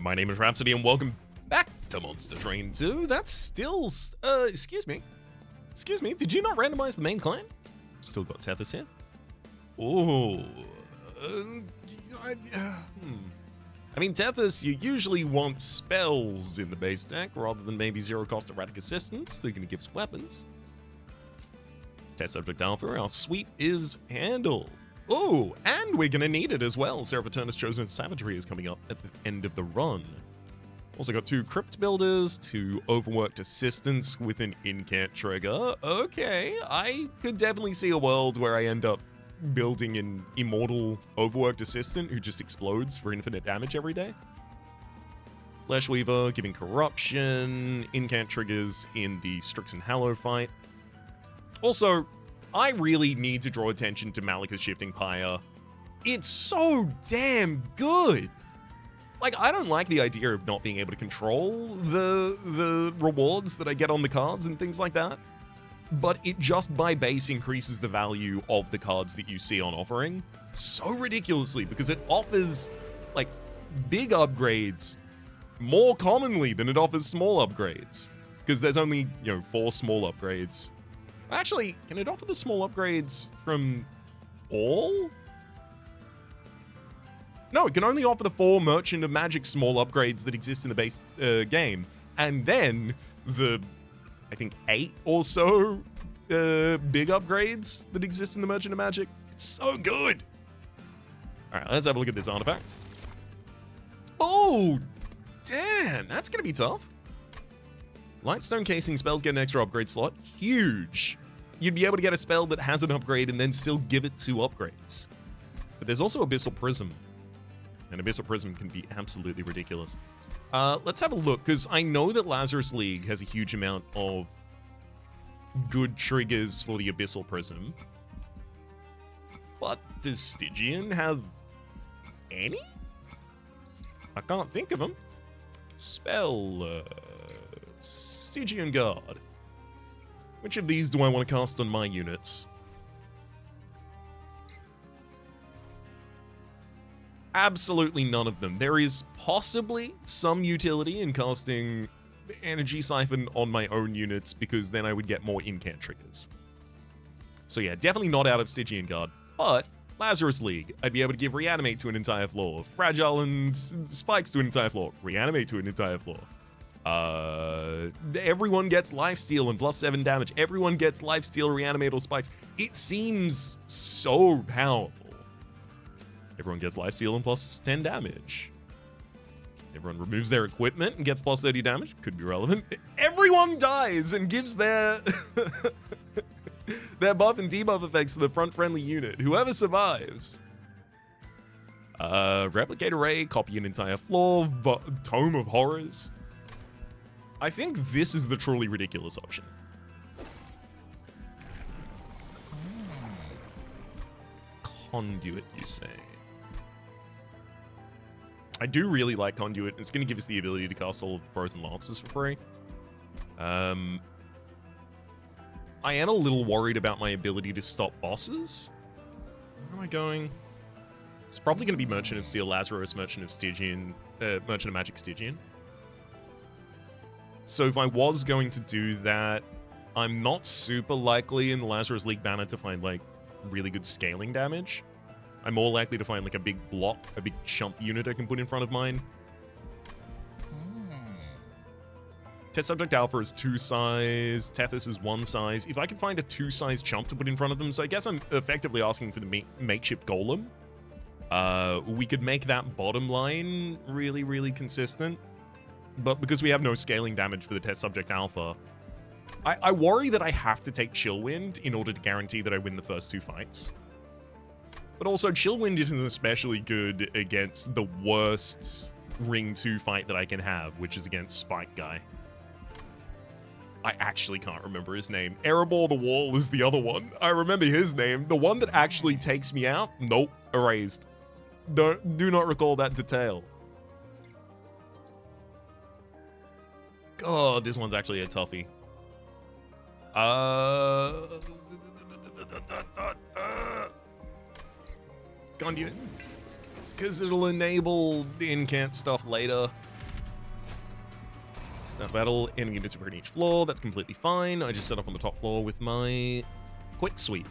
My name is Rhapsody, and welcome back to Monster Train 2. That's still, excuse me, did you not randomize the main clan? Still got Tethys here. Oh, I mean, Tethys, you usually want spells in the base deck, rather than maybe zero-cost erratic assistance. They're gonna give us weapons. Test Subject Alpha, our sweep is handled. Oh, and we're gonna need it as well. Seraphiternus Chosen Savagery is coming up at the end of the run. Also got 2 Crypt Builders, 2 Overworked Assistants with an Incant trigger. Okay, I could definitely see a world where I end up building an immortal Overworked Assistant who just explodes for infinite damage every day. Flesh Weaver giving Corruption, Incant triggers in the Strixen Hallow fight. Also, I really need to draw attention to Malika's Shifting Pyre. It's so damn good! Like, I don't like the idea of not being able to control the rewards that I get on the cards and things like that, but it just by base increases the value of the cards that you see on offering so ridiculously, because it offers, like, big upgrades more commonly than it offers small upgrades, because there's only, 4 small upgrades. Actually, can it offer the small upgrades from all? No, it can only offer the 4 Merchant of Magic small upgrades that exist in the base game. And then the, I think, 8 or so big upgrades that exist in the Merchant of Magic. It's so good. All right, let's have a look at this artifact. Oh, damn, that's going to be tough. Lightstone Casing spells get an extra upgrade slot. Huge. You'd be able to get a spell that has an upgrade and then still give it 2 upgrades. But there's also Abyssal Prism. And Abyssal Prism can be absolutely ridiculous. Let's have a look, because I know that Lazarus League has a huge amount of good triggers for the Abyssal Prism. But does Stygian have any? I can't think of them. Spell... Stygian Guard. Which of these do I want to cast on my units? Absolutely none of them. There is possibly some utility in casting Energy Siphon on my own units, because then I would get more incant triggers. So yeah, definitely not out of Stygian Guard. But Lazarus League, I'd be able to give Reanimate to an entire floor. Fragile and Spikes to an entire floor. Reanimate to an entire floor. Everyone gets lifesteal and +7 damage. Everyone gets lifesteal, reanimate, or spikes. It seems so powerful. Everyone gets lifesteal and +10 damage. Everyone removes their equipment and gets +30 damage. Could be relevant. Everyone dies and gives their their buff and debuff effects to the front friendly unit. Whoever survives. Replicate Array, copy an entire floor, Tome of Horrors. I think this is the truly ridiculous option. Conduit, you say? I do really like Conduit. It's going to give us the ability to cast all of the Frozen Lances for free. I am a little worried about my ability to stop bosses. Where am I going? It's probably going to be Merchant of Steel, Lazarus, Merchant of Stygian, Merchant of Magic Stygian. So if I was going to do that, I'm not super likely in the Lazarus League banner to find, like, really good scaling damage. I'm more likely to find, like, a big block, a big chump unit I can put in front of mine. Test Subject Alpha is 2 size, Tethys is 1 size. If I could find a 2-size chump to put in front of them, so I guess I'm effectively asking for the makeshift golem. We could make that bottom line really, really consistent. But because we have no scaling damage for the Test Subject Alpha, I worry that I have to take Chillwind in order to guarantee that I win the first 2 fights. But also, Chillwind isn't especially good against the worst Ring 2 fight that I can have, which is against Spike Guy. I actually can't remember his name. Erebor the Wall is the other one. I remember his name. The one that actually takes me out? Nope, erased. Do not recall that detail. God, this one's actually a toughie. Conduit. Because it'll enable the incant stuff later. Start battle, enemy units are in each floor. That's completely fine. I just set up on the top floor with my quick sweep.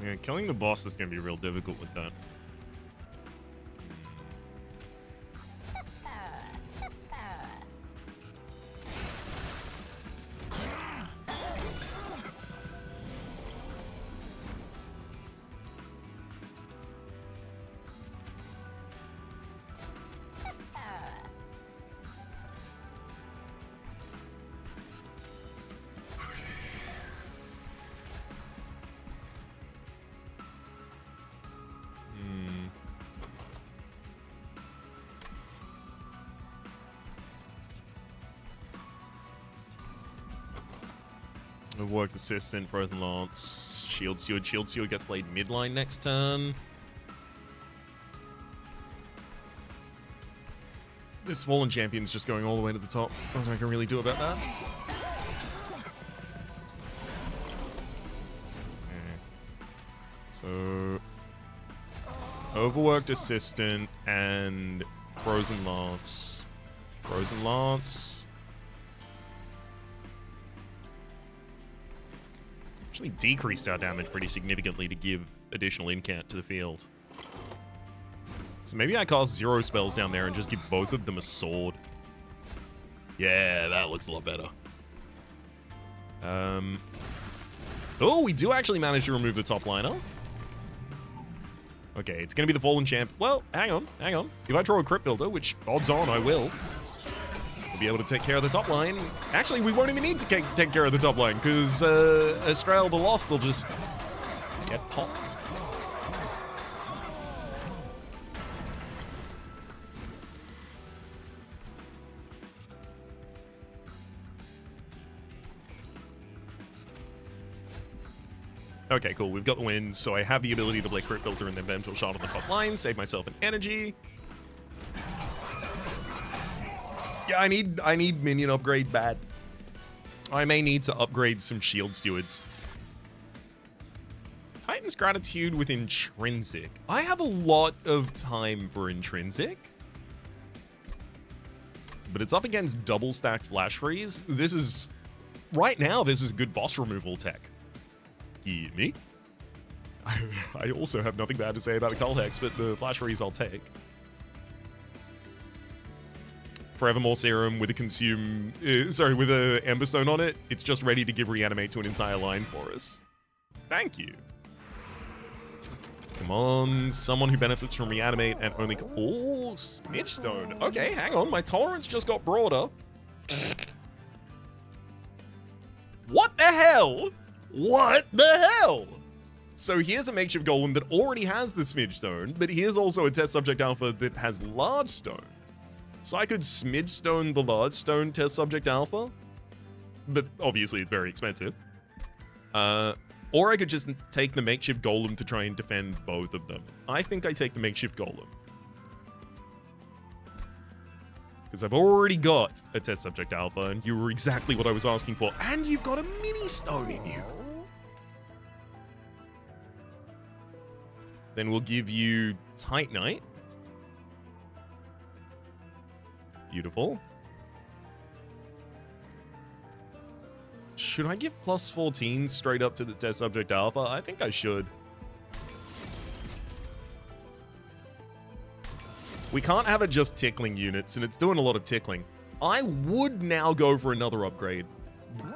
Yeah, killing the boss is going to be real difficult with that. Worked assistant, frozen lance, shield steward. Shield steward gets played midline next turn. This fallen champion's just going all the way to the top. Nothing I can really do about that. Okay. So overworked assistant and frozen lance. Frozen lance. Actually decreased our damage pretty significantly to give additional incant to the field. So maybe I cast 0 spells down there and just give both of them a sword. Yeah, that looks a lot better. Oh, we do actually manage to remove the top liner. Okay, it's going to be the Fallen Champ. Well, hang on. If I draw a Crypt Builder, which odds on I will, be able to take care of the top line. Actually, we won't even need to take care of the top line because Astral the Lost will just get popped. Okay, cool. We've got the win, so I have the ability to play Crypt Builder and then Vengeful Shot on the top line, save myself an energy. Yeah, I need minion upgrade bad. I may need to upgrade some shield stewards. Titan's Gratitude with Intrinsic. I have a lot of time for Intrinsic. But it's up against double stacked Flash Freeze. This is... Right now, this is good boss removal tech. Hear me? I also have nothing bad to say about the Cull Hex, but the Flash Freeze I'll take. Forevermore Serum with a consume... with a Emberstone on it. It's just ready to give Reanimate to an entire line for us. Thank you. Come on, someone who benefits from Reanimate and only... Oh, Smidgestone. Okay, hang on. My tolerance just got broader. What the hell? What the hell? So here's a makeshift golem that already has the Smidgestone, but here's also a test subject alpha that has large stone. So I could Smidgestone the large stone test subject alpha, but obviously it's very expensive. Or I could just take the makeshift golem to try and defend both of them. I think I take the makeshift golem. Because I've already got a test subject alpha, and you were exactly what I was asking for. And you've got a mini stone in you. Then we'll give you Titanite. Beautiful. Should I give plus 14 straight up to the test subject alpha? I think I should. We can't have it just tickling units, and it's doing a lot of tickling. I would now go for another upgrade,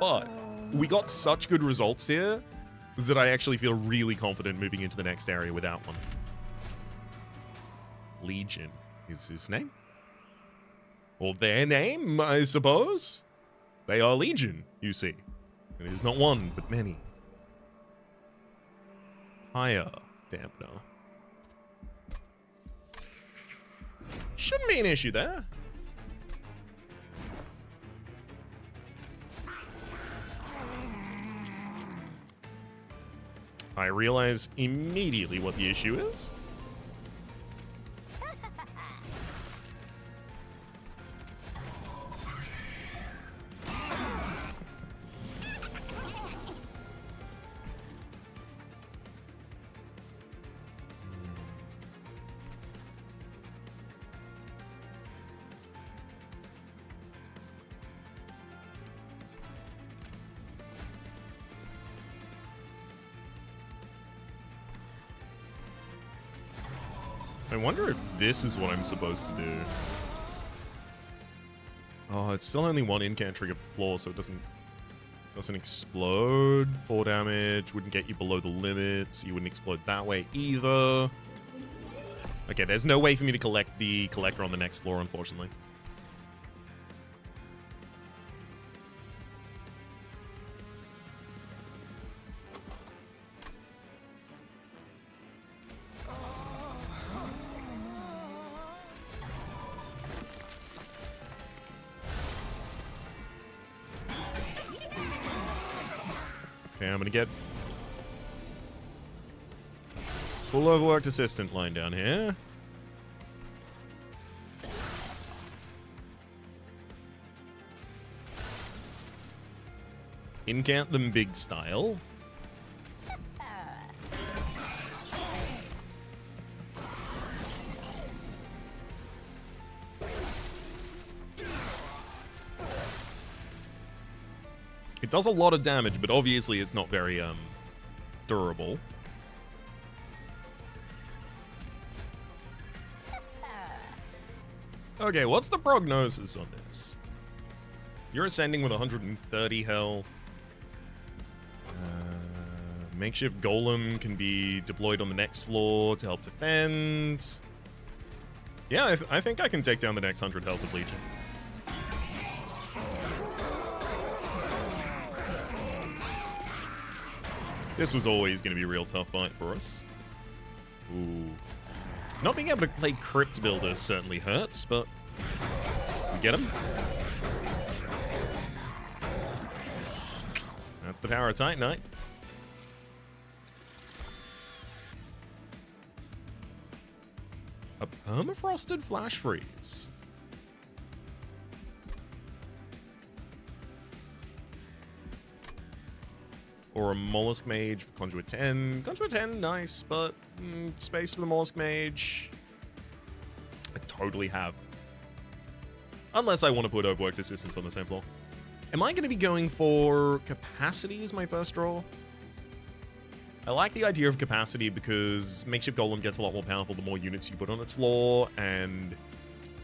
but we got such good results here that I actually feel really confident moving into the next area without one. Legion is his name. Or their name, I suppose. They are Legion, you see. It is not one, but many. Higher. Dampener. Shouldn't be an issue there. I realize immediately what the issue is. I wonder if this is what I'm supposed to do. Oh, it's still only one incant trigger per floor, so it doesn't explode. 4 damage wouldn't get you below the limit, so you wouldn't explode that way either. Okay, there's no way for me to collect the collector on the next floor, unfortunately. Okay, I'm gonna get full overworked assistant line down here. Incant them big style. It does a lot of damage, but obviously it's not very durable. Okay, what's the prognosis on this? You're ascending with 130 health. Makeshift golem can be deployed on the next floor to help defend. Yeah, I think I can take down the next 100 health of Legion. This was always going to be a real tough fight for us. Ooh. Not being able to play Crypt Builder certainly hurts, but we get him. That's the power of Titanite. A permafrosted flash freeze. Or a Mollusk Mage for Conduit 10. Conduit 10, nice, but space for the Mollusk Mage. I totally have. Unless I want to put Overworked Assistance on the same floor. Am I going to be going for Capacity as my first draw? I like the idea of Capacity because Makeshift Golem gets a lot more powerful the more units you put on its floor, and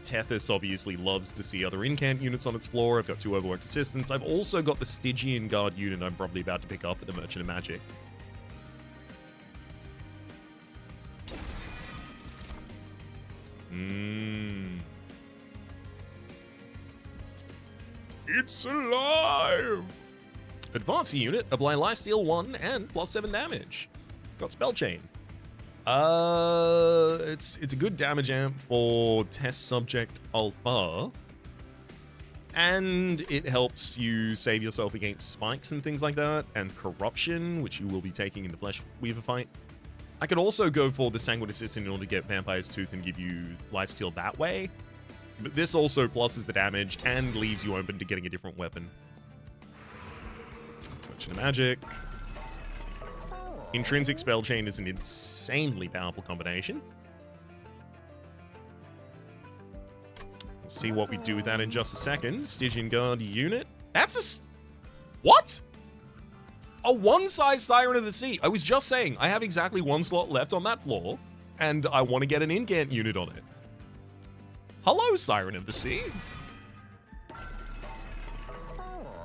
Tethys obviously loves to see other incant units on its floor. I've got 2 Overworked Assistants. I've also got the Stygian Guard unit I'm probably about to pick up at the Merchant of Magic. It's alive! Advance unit, apply Lifesteal 1 and +7 damage. It's got Spell Chain. It's a good damage amp for test subject alpha, and it helps you save yourself against spikes and things like that, and corruption, which you will be taking in the Flesh Weaver fight. I could also go for the Sanguine Assistant in order to get Vampire's Tooth and give you lifesteal that way, but this also pluses the damage and leaves you open to getting a different weapon. Merchant of Magic. Intrinsic Spell Chain is an insanely powerful combination. We'll see what we do with that in just a second. Stygian Guard unit. That's a... What? A one-size Siren of the Sea. I was just saying, I have exactly 1 slot left on that floor, and I want to get an incant unit on it. Hello, Siren of the Sea.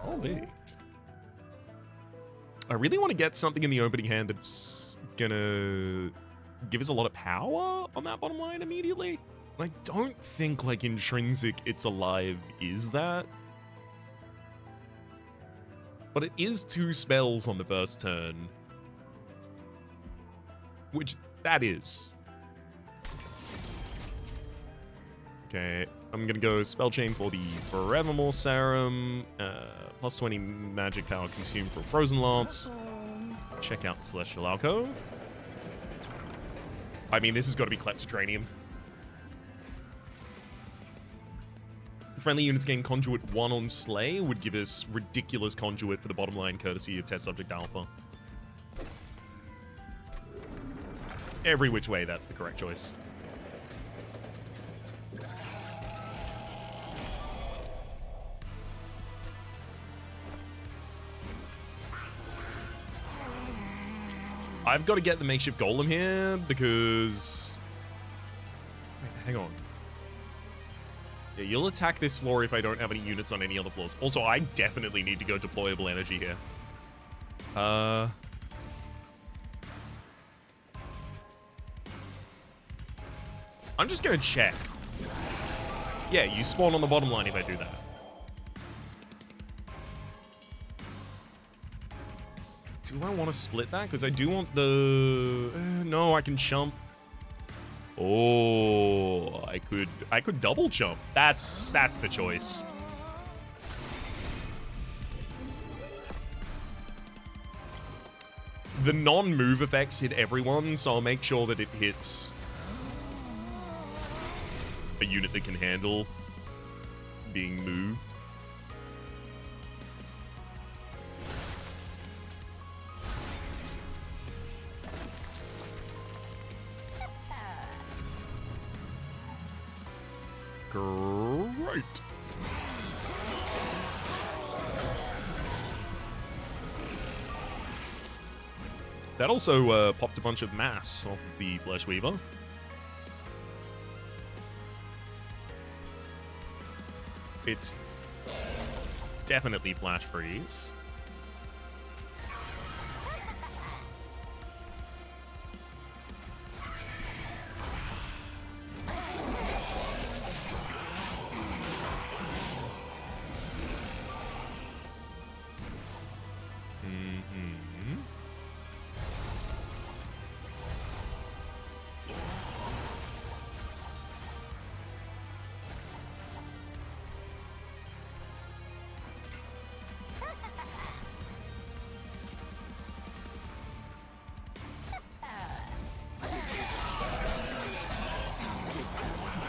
Holy. I really want to get something in the opening hand that's gonna give us a lot of power on that bottom line immediately. I don't think, like, Intrinsic It's Alive is that. But it is 2 spells on the first turn. which that is. Okay, I'm gonna go Spell Chain for the Forevermore Serum. Plus 20 magic power consumed for Frozen Lance. Check out Celestial Alcove. I mean, this has got to be Kleptodranium. Friendly units gain Conduit 1 on Slay would give us ridiculous Conduit for the bottom line, courtesy of Test Subject Alpha. Every which way, that's the correct choice. I've got to get the makeshift golem here because... Wait, hang on. Yeah, you'll attack this floor if I don't have any units on any other floors. Also, I definitely need to go deployable energy here. I'm just going to check. Yeah, you spawn on the bottom line if I do that. Do I want to split that? Because I do want the... no, I can jump. Oh, I could double jump. That's the choice. The non-move effects hit everyone, so I'll make sure that it hits a unit that can handle being moved. Great. That also popped a bunch of mass off of the Flesh Weaver. It's definitely flash freeze.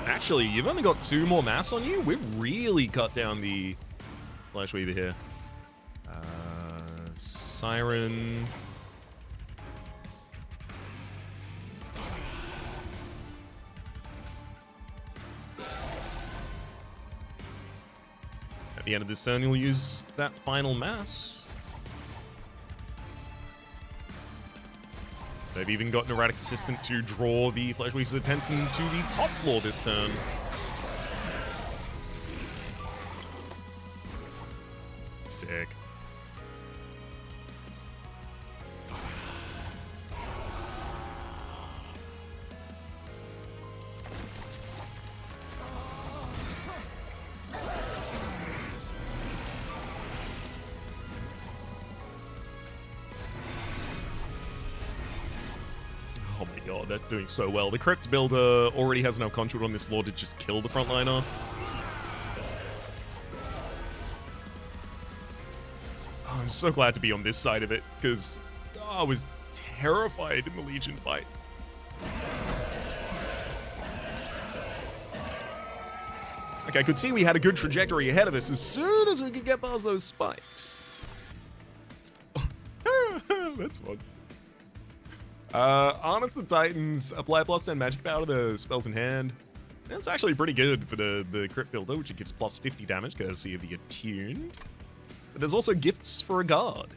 Actually, you've only got 2 more mass on you. We've really cut down the Flash Weaver here. Siren. At the end of this turn, you'll use that final mass. They've even got an erratic assistant to draw the Flesh Weaver's attention to the top floor this turn. Sick. Oh my god, that's doing so well. The Crypt Builder already has enough control on this floor to just kill the frontliner. Oh, I'm so glad to be on this side of it, because I was terrified in the Legion fight. Like, I could see we had a good trajectory ahead of us as soon as we could get past those spikes. That's fun. Harness the Titans, apply plus 10 magic power to the spells in hand. That's actually pretty good for the Crypt Builder, which it gives plus 50 damage, courtesy of the Attuned. But there's also gifts for a guard.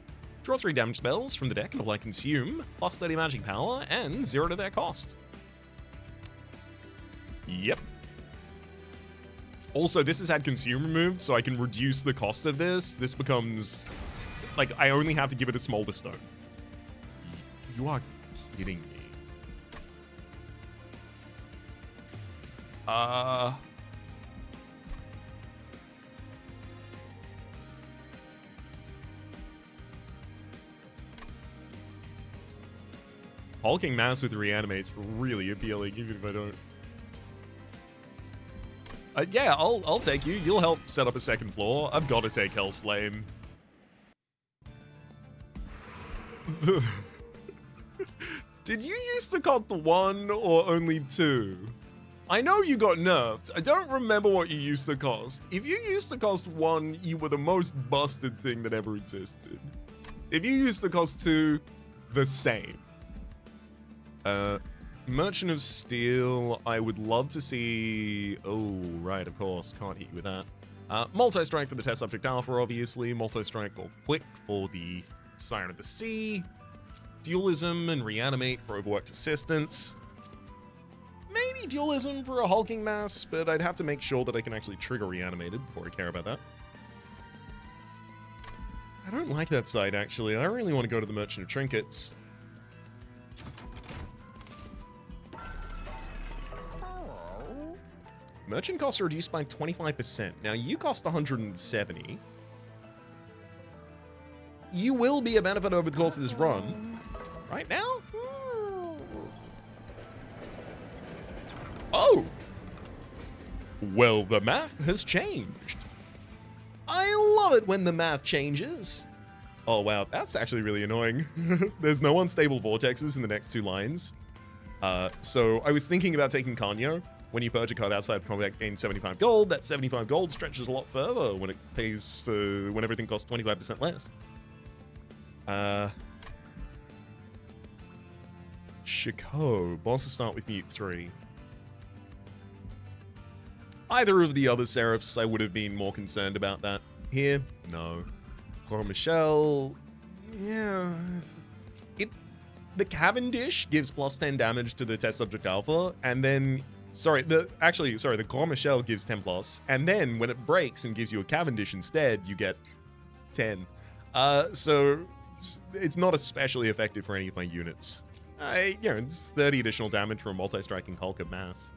Draw 3 damage spells from the deck and apply Consume, plus 30 magic power, and 0 to their cost. Yep. Also, this has had Consume removed, so I can reduce the cost of this. This becomes... like, I only have to give it a Smolder Stone. You are kidding me. Hulking Mass with Reanimate's really appealing, even if I don't. Yeah, I'll take you. You'll help set up a second floor. I've got to take Hell's Flame. Did you used to cost 1 or only 2? I know you got nerfed. I don't remember what you used to cost. If you used to cost 1, you were the most busted thing that ever existed. If you used to cost 2, the same. Merchant of Steel, I would love to see... Oh, right, of course. Can't hit you with that. Multi-strike for the test subject alpha, obviously. Multi-strike or quick for the Siren of the Sea. Dualism and Reanimate for overworked assistance. Maybe Dualism for a Hulking Mass, but I'd have to make sure that I can actually trigger Reanimated before I care about that. I don't like that side, actually. I really want to go to the Merchant of Trinkets. Merchant costs are reduced by 25%. Now, you cost 170. You will be a benefit over the course of this run. Right now? Oh! Well, the math has changed. I love it when the math changes. Oh, wow, that's actually really annoying. There's no unstable vortexes in the next 2 lines. So I was thinking about taking Kanyo. When you purge a card outside of combat, gain 75 gold. That 75 gold stretches a lot further when it pays for when everything costs 25% less. Shiko. Bosses start with Mute 3. Either of the other Seraphs, I would have been more concerned about that. Here, no. Cora Michelle, yeah. The Cavendish gives plus 10 damage to the test subject alpha, and then... the Cora Michelle gives 10 plus, and then when it breaks and gives you a Cavendish instead, you get 10. So it's not especially effective for any of my units. It's 30 additional damage for a multi-striking Hulk of Mass.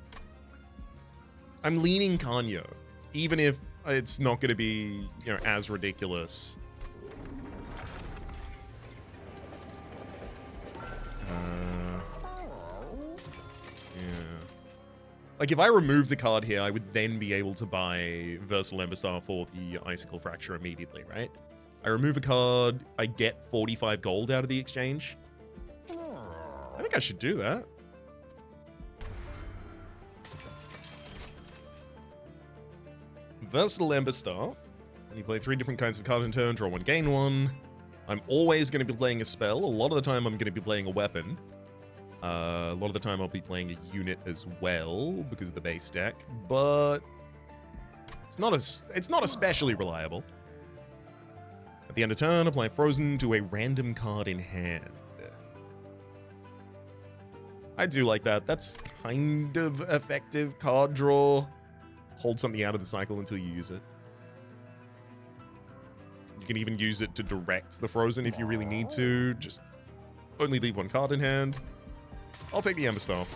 I'm leaning Kanyo, even if it's not going to be, as ridiculous. Like, if I removed a card here, I would then be able to buy Versatile Embasar for the Icicle Fracture immediately, right? I remove a card, I get 45 gold out of the exchange. I think I should do that. Versatile Embasar. And you play 3 different kinds of card in turn, draw 1, gain 1. I'm always going to be playing a spell. A lot of the time, I'm going to be playing a weapon. A lot of the time I'll be playing a unit as well because of the base deck, but it's not especially reliable. At the end of turn, apply Frozen to a random card in hand. I do like that. That's kind of effective card draw. Hold something out of the cycle until you use it. You can even use it to direct the Frozen if you really need to. Just only leave 1 card in hand. I'll take the Ember Staff.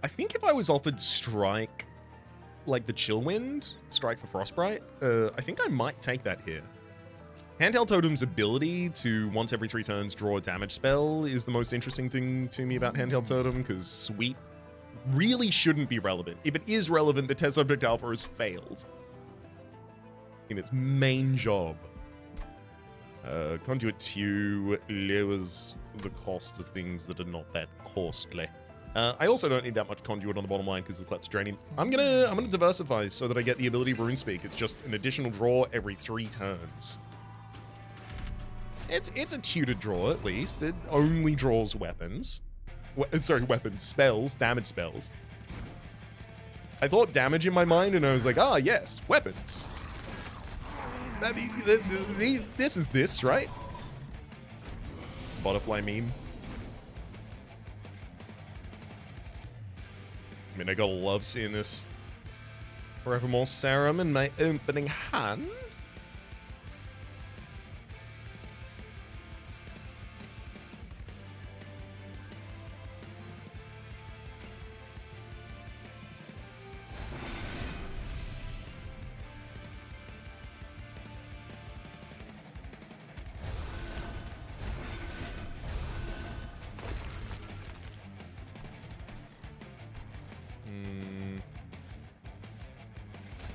I think if I was offered Strike, like the Chillwind, Strike for Frostbite, I think I might take that here. Handheld Totem's ability to, once every 3 turns, draw a damage spell is the most interesting thing to me about Handheld Totem, because Sweep really shouldn't be relevant. If it is relevant, the test subject alpha has failed in its main job. Conduit 2 lowers the cost of things that are not that costly. I also don't need that much conduit on the bottom line because the Klep's draining. I'm gonna diversify so that I get the ability of Runespeak. It's just an additional draw every 3 turns. It's a tutored draw at least. It only draws weapons. Weapons, spells, damage spells. I thought damage in my mind and I was like, ah, yes, weapons. This is this, right? Butterfly meme. I mean, I gotta love seeing this. Forevermore Serum in my opening hand.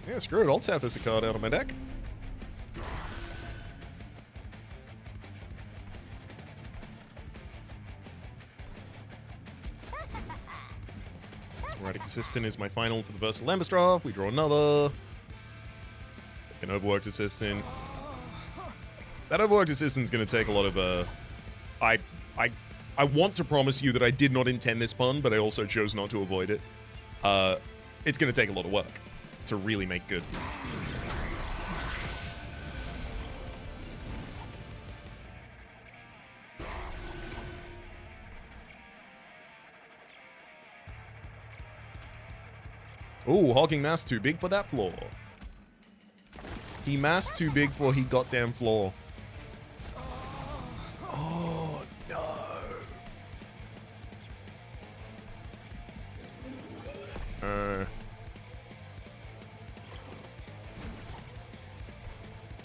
Yeah, screw it. I'll tap this a card out of my deck. Erratic Assistant is my final for the Versatile Ambastraff. We draw another. Take an Overworked Assistant. That Overworked Assistant's going to take a lot of, I want to promise you that I did not intend this pun, but I also chose not to avoid it. It's going to take a lot of work to really make good. Ooh, Hogging Mass too big for that floor. He massed too big for he goddamn floor. Oh, no.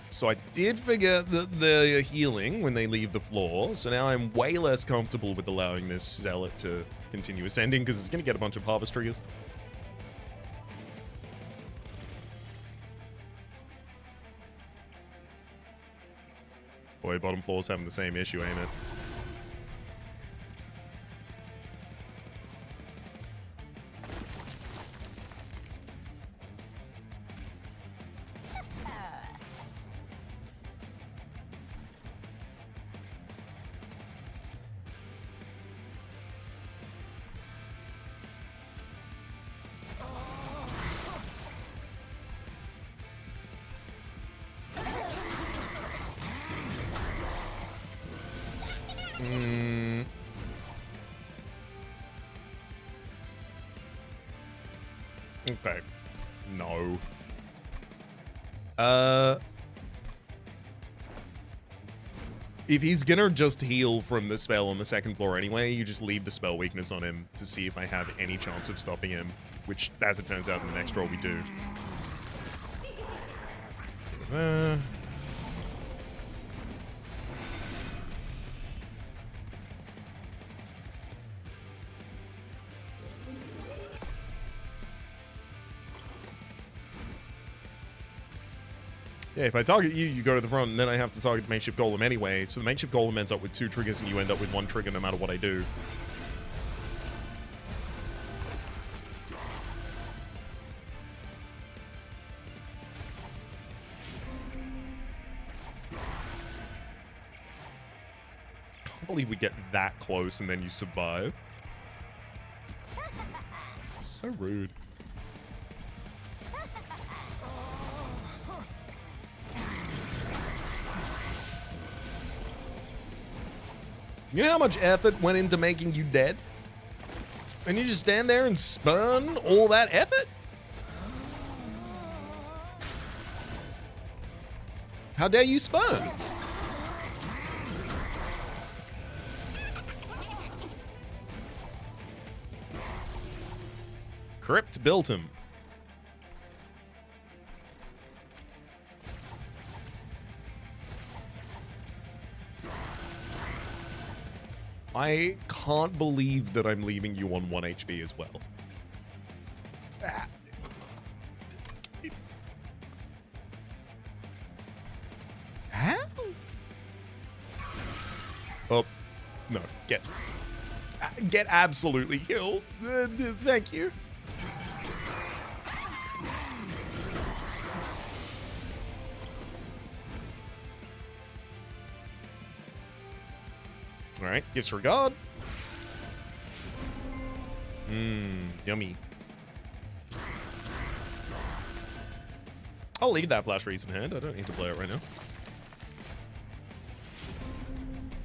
So I did figure that they're healing when they leave the floor, so now I'm way less comfortable with allowing this Zealot to continue ascending, because it's going to get a bunch of harvest triggers. Boy, bottom floor's having the same issue, ain't it? Okay. No. If he's gonna just heal from the spell on the second floor anyway, you just leave the spell weakness on him to see if I have any chance of stopping him, which, as it turns out, in the next roll we do. Yeah, if I target you, you go to the front, and then I have to target the Makeshift Golem anyway, so the Makeshift Golem ends up with 2 triggers, and you end up with 1 trigger no matter what I do. Can't believe we get that close, and then you survive. So rude. You know how much effort went into making you dead? And you just stand there and spurn all that effort? How dare you spurn? Crypt built him. I can't believe that I'm leaving you on 1 HP as well. How? Oh, no, get absolutely killed. Thank you. All right, disregard. Yummy. I'll leave that Flash Freeze in hand. I don't need to play it right now.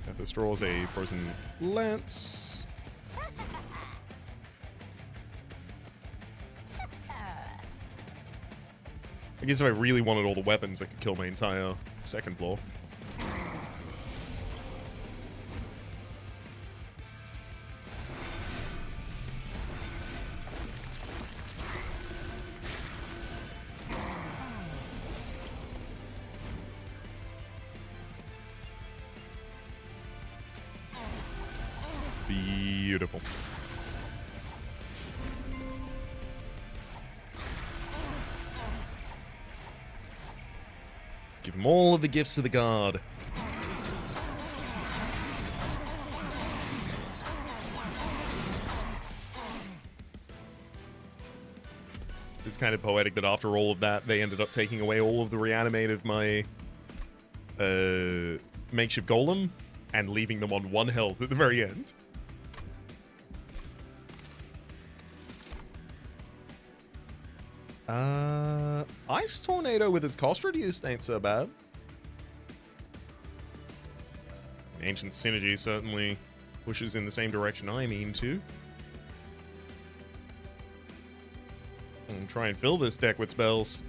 If this draws a Frozen Lance. I guess if I really wanted all the weapons, I could kill my entire second floor. Beautiful. Give him all of the gifts of the guard. It's kind of poetic that after all of that, they ended up taking away all of the reanimate of my makeshift golem and leaving them on 1 health at the very end. Ice Tornado with its cost reduced ain't so bad. Ancient Synergy certainly pushes in the same direction I mean to. And try and fill this deck with spells.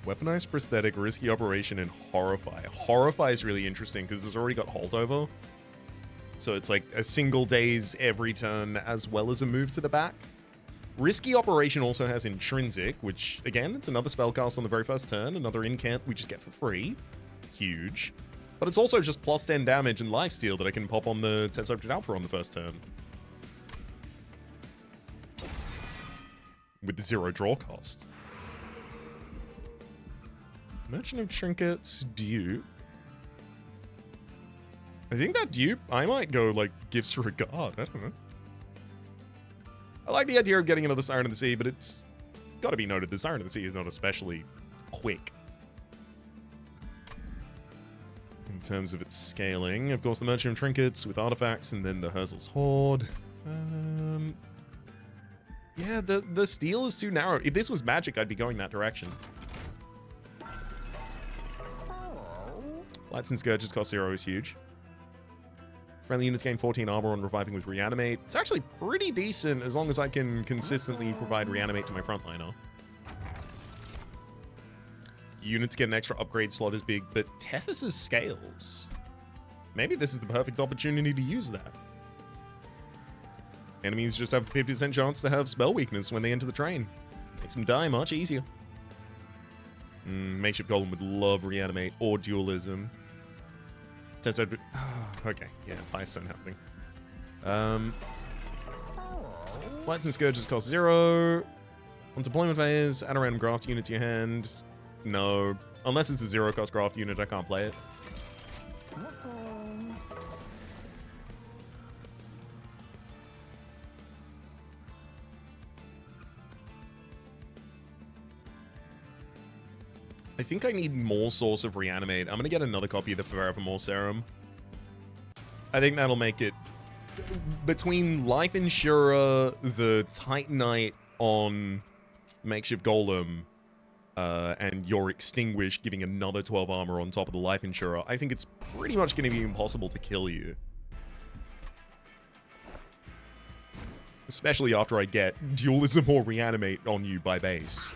Weaponized Prosthetic, Risky Operation, and Horrify. Horrify is really interesting because it's already got Holdover. So it's like a single daze every turn as well as a move to the back. Risky Operation also has Intrinsic, which, again, it's another spellcast on the very first turn. Another incant we just get for free. Huge. But it's also just plus 10 damage and lifesteal that I can pop on the Test Subject Alpha on the first turn. With the 0 draw cost. Merchant of Trinkets, dupe. I think that dupe, I might go, like, Gifts for a God. I don't know. I like the idea of getting another Siren of the Sea, but it's got to be noted, the Siren of the Sea is not especially quick. In terms of its scaling. Of course, the Merchant of Trinkets with artifacts, and then the Herzl's Horde. Yeah, the steel is too narrow. If this was Magic, I'd be going that direction. Lights and Scourges cost 0 is huge. Friendly units gain 14 armor on reviving with Reanimate. It's actually pretty decent as long as I can consistently provide Reanimate to my frontliner. Units get an extra upgrade slot is big, but Tethys' scales. Maybe this is the perfect opportunity to use that. Enemies just have a 50% chance to have spell weakness when they enter the train. Makes them die much easier. Makeshift Golem would love Reanimate or Dualism. Okay, yeah, Firestone Housing. Lights and Scourges cost 0. On deployment phase, add a random graft unit to your hand. No. Unless it's a 0 cost graft unit, I can't play it. I think I need more source of Reanimate. I'm going to get another copy of the Forevermore Serum. I think that'll make it... Between Life Insurer, the Titanite on Makeshift Golem, and your Extinguish giving another 12 armor on top of the Life Insurer, I think it's pretty much going to be impossible to kill you. Especially after I get Dualism or Reanimate on you by base.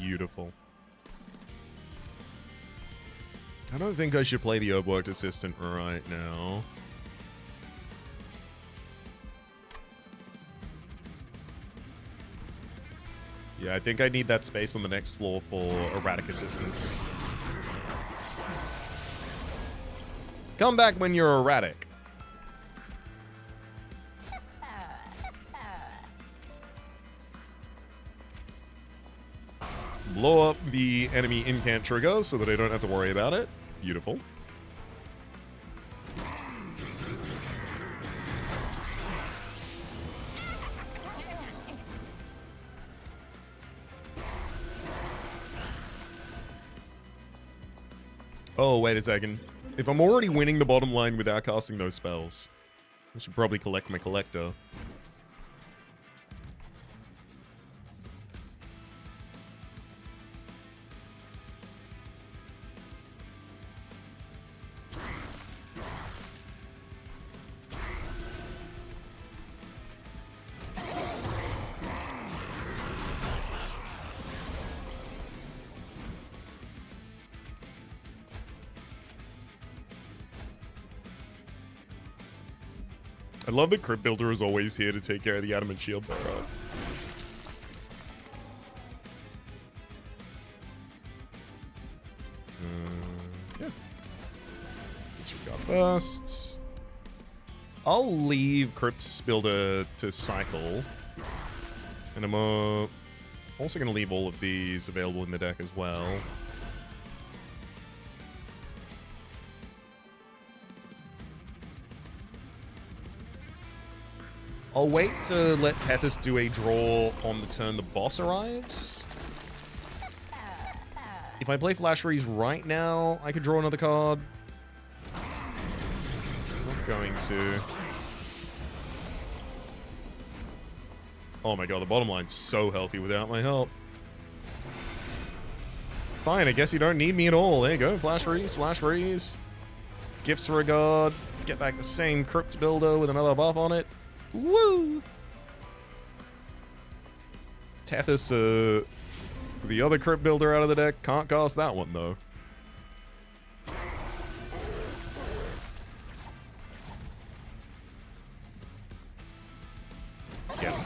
Beautiful. I don't think I should play the Overworked Assistant right now. Yeah, I think I need that space on the next floor for Erratic Assistance. Come back when you're erratic. Blow up the enemy incant trigger so that I don't have to worry about it. Beautiful. Oh, wait a second. If I'm already winning the bottom line without casting those spells, I should probably collect my collector. I love that Crypt Builder is always here to take care of the Adamant Shield backup. Yeah. Disregard first. I'll leave Crypt Builder to cycle. And I'm also going to leave all of these available in the deck as well. I'll wait to let Tethys do a draw on the turn the boss arrives. If I play Flash Freeze right now, I could draw another card. Not going to. Oh my god, the bottom line's so healthy without my help. Fine, I guess you don't need me at all. There you go, Flash Freeze, Flash Freeze. Gifts Regard. Get back the same Crypt Builder with another buff on it. Woo! Tethys, the other Crypt Builder out of the deck. Can't cast that one, though. Yeah.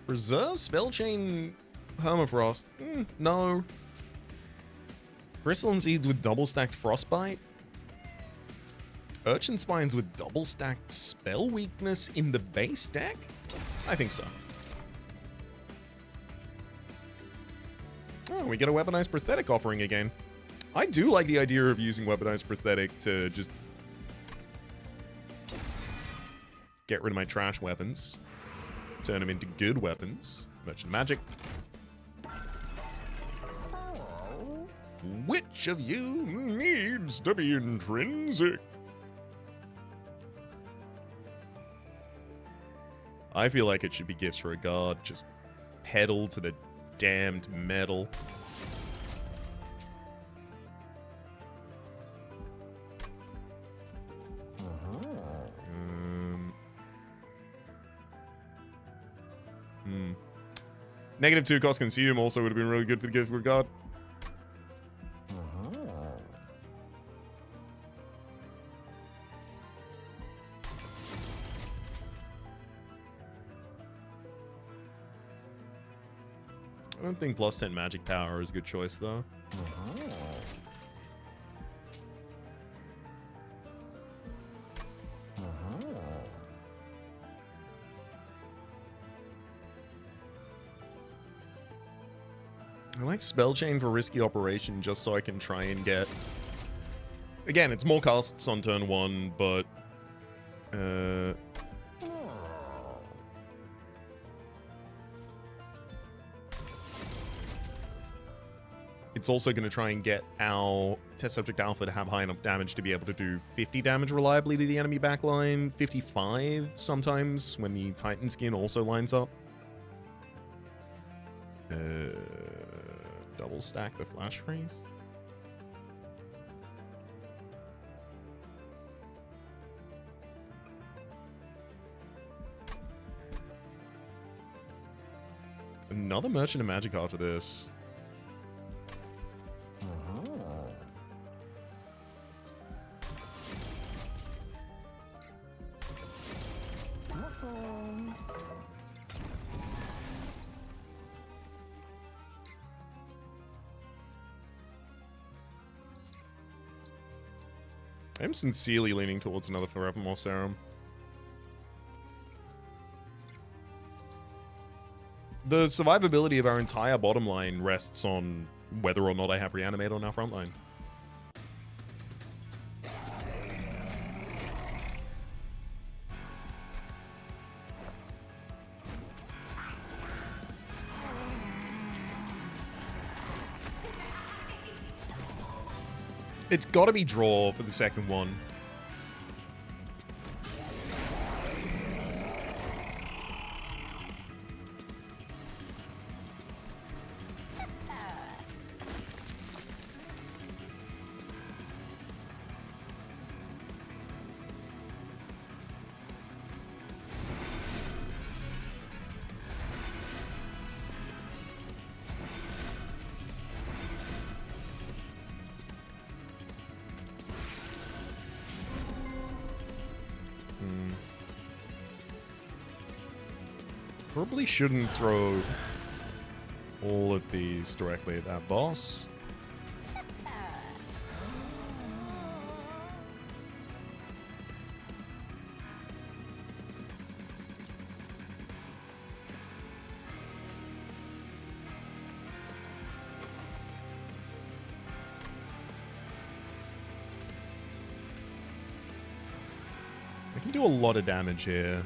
Reserve Spellchain Permafrost? No. Crystalline Seeds with double stacked Frostbite? Urchin Spines with double stacked Spell Weakness in the base deck? I think so. Oh, we get a Weaponized Prosthetic offering again. I do like the idea of using Weaponized Prosthetic to just get rid of my trash weapons. Turn them into good weapons. Merchant Magic. Which of you needs to be intrinsic? I feel like it should be Gifts for a God. Just pedal to the damned metal. -2 cost consume also would have been really good for the Gift Regard. I don't think +10 magic power is a good choice, though. I like Spellchain for risky operation just so I can try and get... Again, it's more casts on turn 1, but... It's also going to try and get our Test Subject Alpha to have high enough damage to be able to do 50 damage reliably to the enemy backline, 55 sometimes when the Titan skin also lines up. Double stack the Flash Freeze. It's another Merchant of Magic after this. I'm sincerely leaning towards another Forevermore Serum. The survivability of our entire bottom line rests on whether or not I have reanimate on our front line. It's got to be draw for the second one. Probably shouldn't throw all of these directly at that boss. I can do a lot of damage here.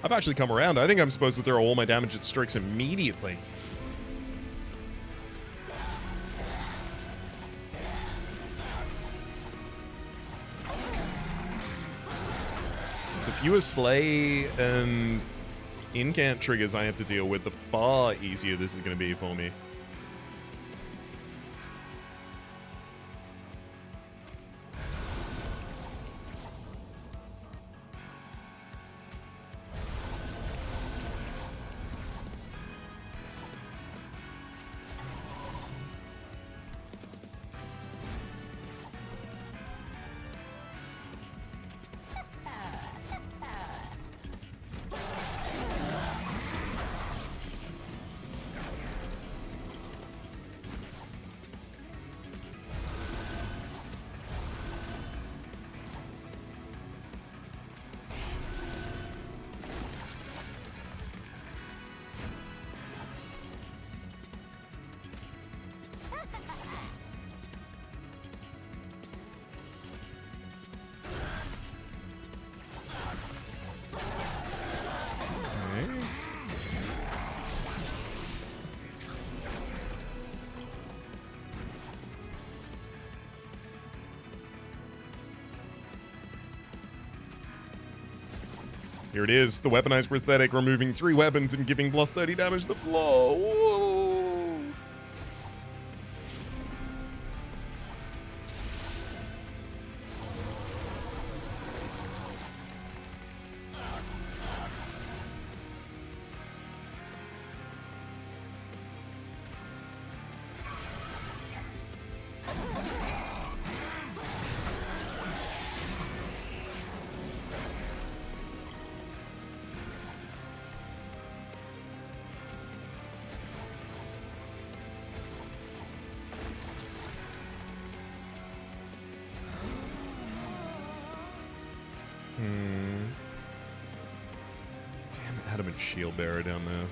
I've actually come around. I think I'm supposed to throw all my damage at Strix immediately. The fewer Slay and incant triggers I have to deal with, the far easier this is going to be for me. Here it is, the weaponized prosthetic, removing 3 weapons and giving plus 30 damage to the floor. Whoa. Damn, adamant shield bearer down there.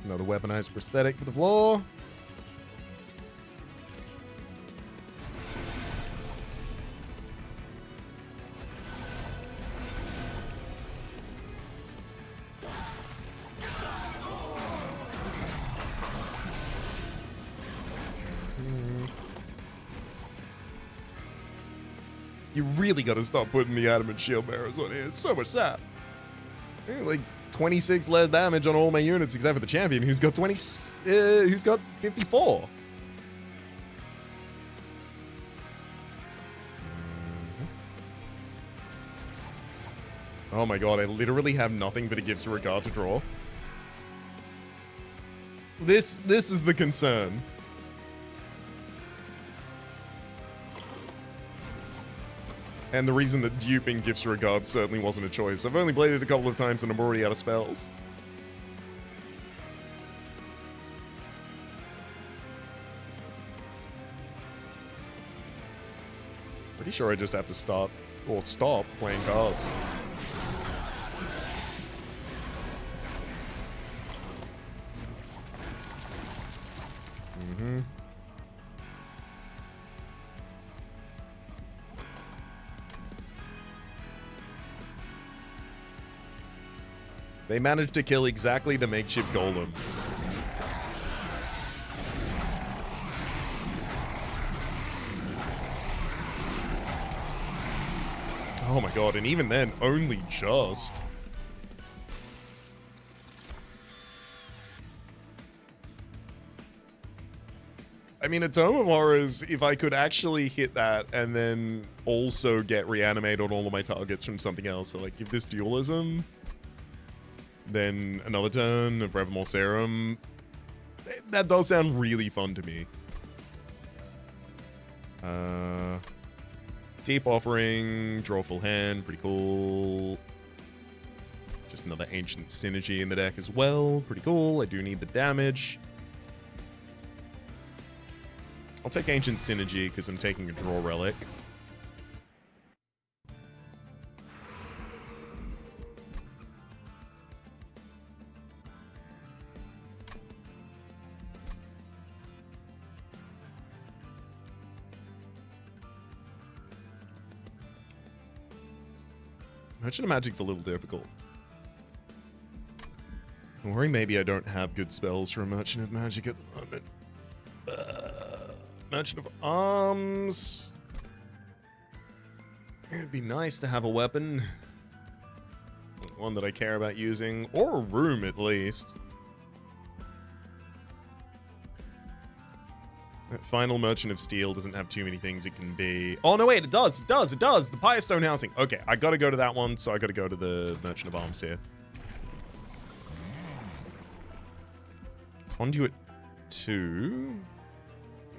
Another weaponized prosthetic for the floor. You really got to stop putting the adamant shield bearers on here. It's so much sap. Like 26 less damage on all my units except for the champion, who's got 54. Oh my god, I literally have nothing but a Gifts of Regard to draw. This is the concern. And the reason that duping Gifts of Regard certainly wasn't a choice. I've only played it a couple of times and I'm already out of spells. Pretty sure I just have to stop playing cards. They managed to kill exactly the makeshift golem. Oh my god, and even then, only just. I mean, a Tome of Horrors, if I could actually hit that and then also get reanimate on all of my targets from something else, so like give this dualism, then another turn of Forevermore Serum, that does sound really fun to me. Deep Offering, draw full hand, pretty cool. Just another Ancient Synergy in the deck as well, pretty cool. I do need the damage. I'll take Ancient Synergy because I'm taking a Draw Relic. Merchant of Magic's a little difficult. I'm worried maybe I don't have good spells for a Merchant of Magic at the moment. Merchant of Arms. It'd be nice to have a weapon. One that I care about using. Or a room, at least. That final Merchant of Steel doesn't have too many things it can be. Oh, no, wait, it does. It does. It does. The Firestone Housing. Okay, I gotta go to that one, so I gotta go to the Merchant of Arms here. Conduit 2.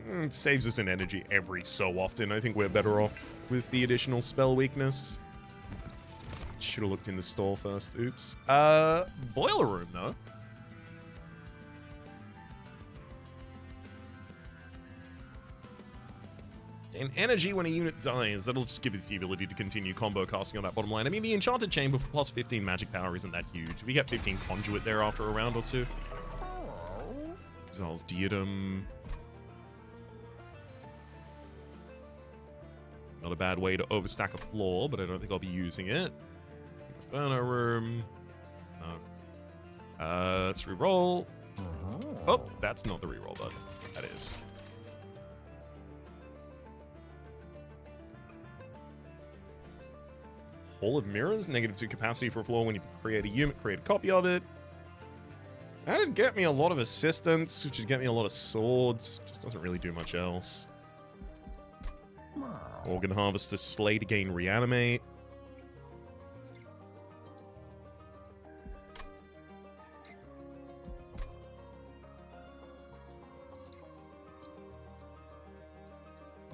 It saves us in energy every so often. I think we're better off with the additional spell weakness. Should have looked in the store first. Oops. Boiler Room, though. And energy when a unit dies, that'll just give it the ability to continue combo casting on that bottom line. I mean, the Enchanted Chamber for plus 15 magic power isn't that huge. We get 15 Conduit there after a round or two. Exile's Diadem. Not a bad way to overstack a floor, but I don't think I'll be using it. Inferno Room. No. Let's reroll. Oh, that's not the reroll button. That is. Hall of Mirrors, -2 capacity for a floor when you create a unit, create a copy of it. That'd get me a lot of assistance, which would get me a lot of swords. Just doesn't really do much else. Organ Harvester, Slay to gain Reanimate.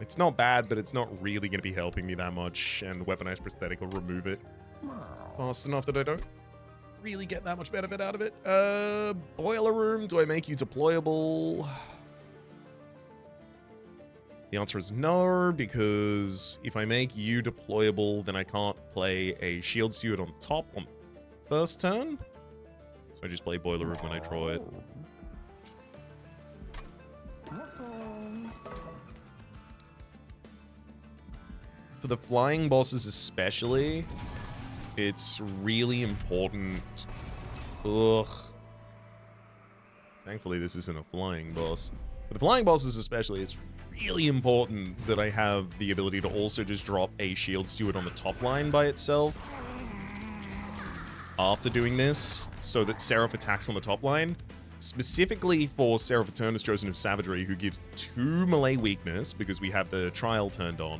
It's not bad, but it's not really going to be helping me that much, and the Weaponized Prosthetic will remove it fast enough that I don't really get that much benefit out of it. Boiler Room, do I make you deployable? The answer is no, because if I make you deployable, then I can't play a Shield Suit on top on first turn. So I just play Boiler Room when I draw it. For the flying bosses especially, it's really important. Ugh. Thankfully, this isn't a flying boss. For the flying bosses especially, it's really important that I have the ability to also just drop a shield steward on the top line by itself after doing this, so that Seraph attacks on the top line. Specifically for Seraph Eternus Chosen of Savagery, who gives 2 melee weakness because we have the trial turned on,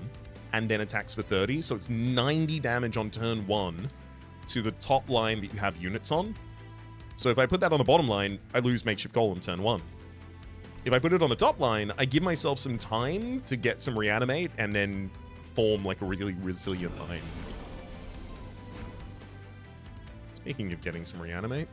and then attacks for 30, so it's 90 damage on turn 1 to the top line that you have units on. So if I put that on the bottom line, I lose Makeshift Golem turn 1. If I put it on the top line, I give myself some time to get some reanimate and then form like a really resilient line. Speaking of getting some reanimate.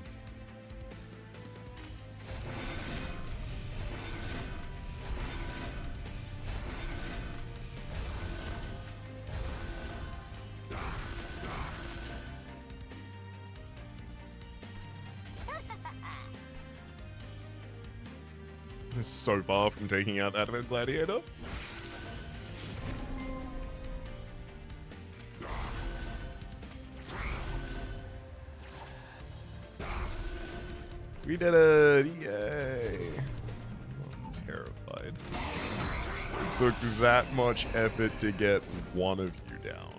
So far from taking out that gladiator. We did it! Yay! I'm terrified. It took that much effort to get one of you down.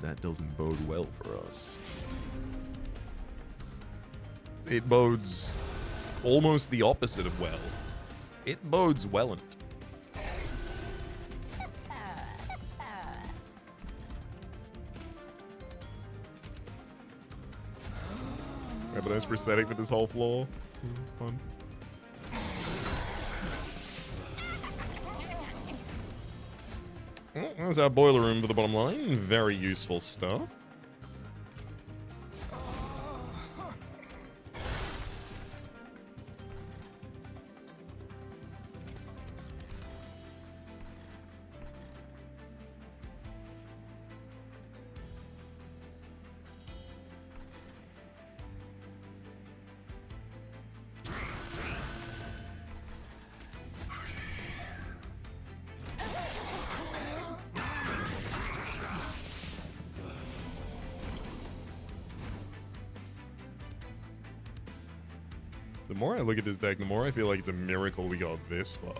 That doesn't bode well for us. It bodes almost the opposite of well. It bodes welln't. Yeah, but nice prosthetic for this whole floor. Fun. Oh, there's our boiler room for the bottom line. Very useful stuff. The more I look at this deck, the more I feel like it's a miracle we got this far.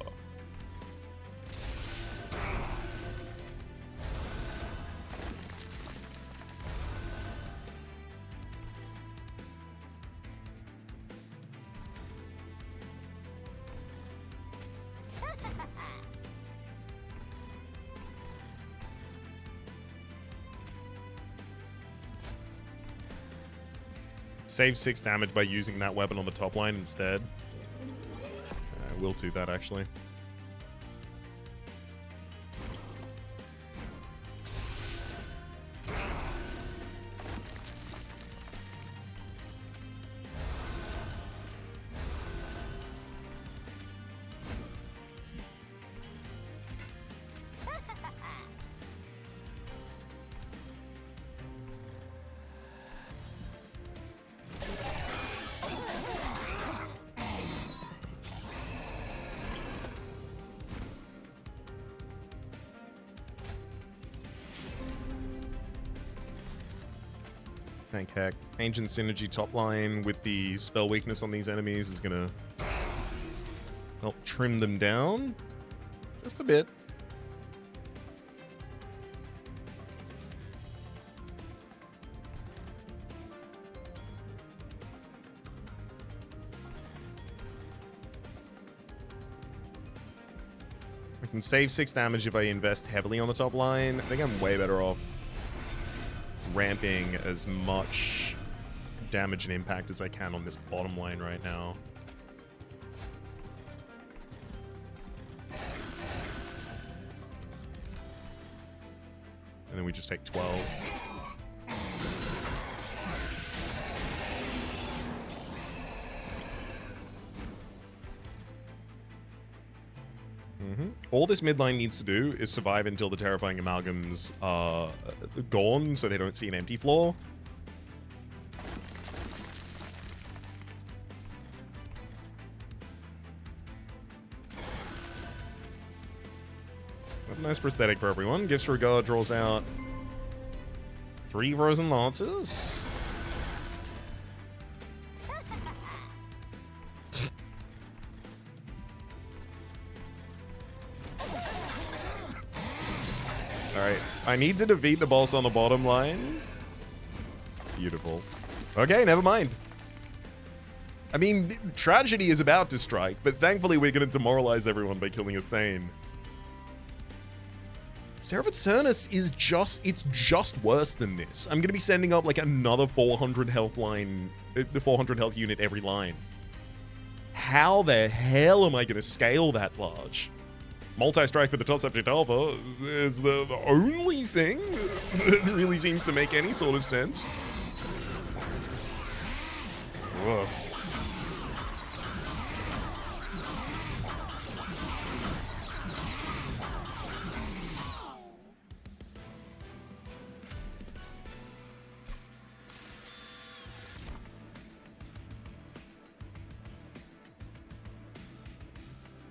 Save 6 damage by using that weapon on the top line instead. We'll do that actually. Thank heck. Ancient Synergy top line with the spell weakness on these enemies is gonna help trim them down just a bit. I can save 6 damage if I invest heavily on the top line. I think I'm way better off ramping as much damage and impact as I can on this bottom line right now. And then we just take 12. All this midline needs to do is survive until the Terrifying Amalgams are gone, so they don't see an empty floor. A nice prosthetic for everyone. Gifts Regard draws out 3 Frozen Lancers. Alright, I need to defeat the boss on the bottom line. Beautiful. Okay, never mind. I mean, tragedy is about to strike, but thankfully we're going to demoralize everyone by killing a Thane. Seraph Eternus is it's just worse than this. I'm going to be sending up like another 400 health line, the 400 health unit every line. How the hell am I going to scale that large? Multi-strike for the top subject alpha is the only thing that really seems to make any sort of sense. Whoa.